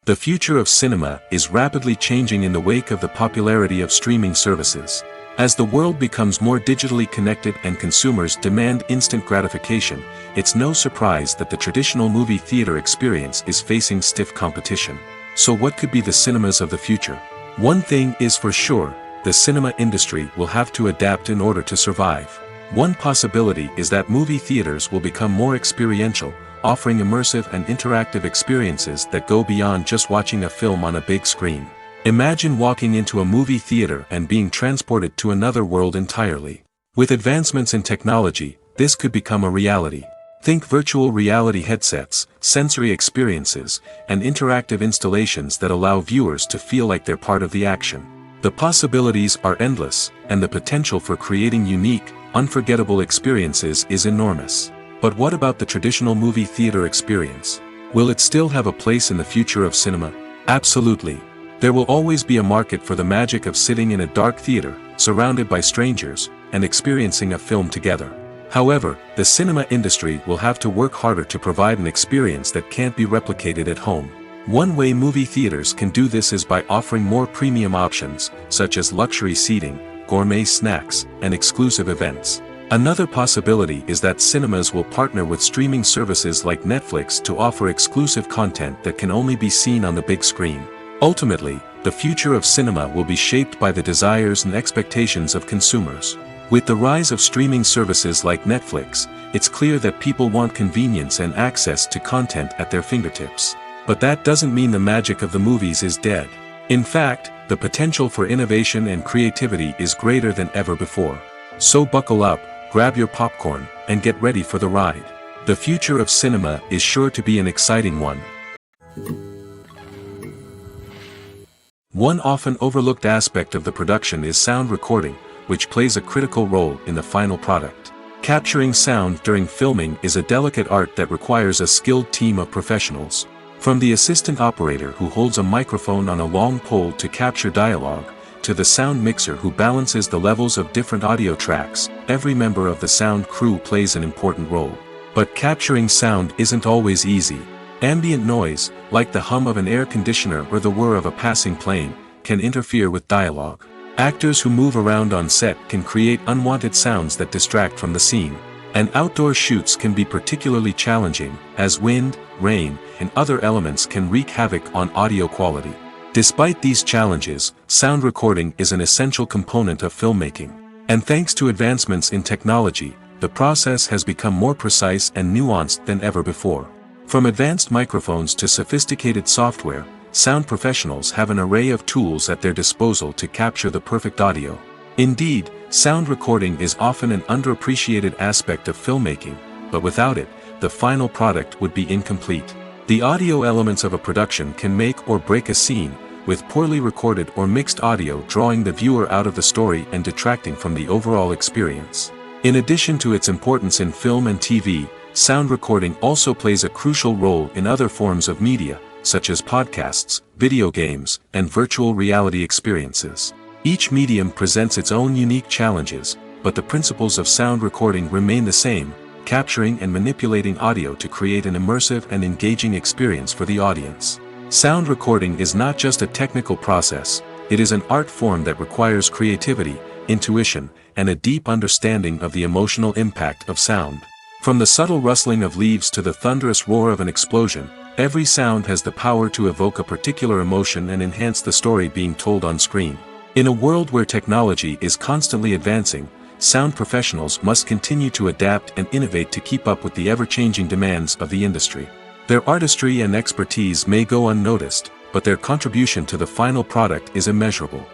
The future of cinema is rapidly changing in the wake of the popularity of streaming services. As the world becomes more digitally connected and consumers demand instant gratification, it's no surprise that the traditional movie theater experience is facing stiff competition. So what could be the cinemas of the future? One thing is for sure, the cinema industry will have to adapt in order to survive. One possibility is that movie theaters will become more experiential, offering immersive and interactive experiences that go beyond just watching a film on a big screen. Imagine walking into a movie theater and being transported to another world entirely. With advancements in technology, this could become a reality. Think virtual reality headsets, sensory experiences, and interactive installations that allow viewers to feel like they're part of the action. The possibilities are endless, and the potential for creating unique, unforgettable experiences is enormous. But what about the traditional movie theater experience? Will it still have a place in the future of cinema? Absolutely. There will always be a market for the magic of sitting in a dark theater, surrounded by strangers, and experiencing a film together. However, the cinema industry will have to work harder to provide an experience that can't be replicated at home. One way movie theaters can do this is by offering more premium options, such as luxury seating, gourmet snacks, and exclusive events. Another possibility is that cinemas will partner with streaming services like Netflix to offer exclusive content that can only be seen on the big screen. Ultimately, the future of cinema will be shaped by the desires and expectations of consumers. With the rise of streaming services like Netflix, it's clear that people want convenience and access to content at their fingertips. But that doesn't mean the magic of the movies is dead. In fact, the potential for innovation and creativity is greater than ever before. So buckle up, grab your popcorn, and get ready for the ride. The future of cinema is sure to be an exciting one. One often overlooked aspect of the production is sound recording, which plays a critical role in the final product. Capturing sound during filming is a delicate art that requires a skilled team of professionals. From the assistant operator who holds a microphone on a long pole to capture dialogue, to the sound mixer who balances the levels of different audio tracks, every member of the sound crew plays an important role. But capturing sound isn't always easy. Ambient noise, like the hum of an air conditioner or the whir of a passing plane, can interfere with dialogue. Actors who move around on set can create unwanted sounds that distract from the scene. And outdoor shoots can be particularly challenging, as wind, rain, and other elements can wreak havoc on audio quality. Despite these challenges, sound recording is an essential component of filmmaking. And thanks to advancements in technology, the process has become more precise and nuanced than ever before. From advanced microphones to sophisticated software, sound professionals have an array of tools at their disposal to capture the perfect audio. Indeed, sound recording is often an underappreciated aspect of filmmaking, but without it, the final product would be incomplete. The audio elements of a production can make or break a scene, with poorly recorded or mixed audio drawing the viewer out of the story and detracting from the overall experience. In addition to its importance in film and TV, sound recording also plays a crucial role in other forms of media, such as podcasts, video games, and virtual reality experiences. Each medium presents its own unique challenges, but the principles of sound recording remain the same: capturing and manipulating audio to create an immersive and engaging experience for the audience. Sound recording is not just a technical process, it is an art form that requires creativity, intuition, and a deep understanding of the emotional impact of sound. From the subtle rustling of leaves to the thunderous roar of an explosion, every sound has the power to evoke a particular emotion and enhance the story being told on screen. In a world where technology is constantly advancing, sound professionals must continue to adapt and innovate to keep up with the ever-changing demands of the industry. Their artistry and expertise may go unnoticed, but their contribution to the final product is immeasurable.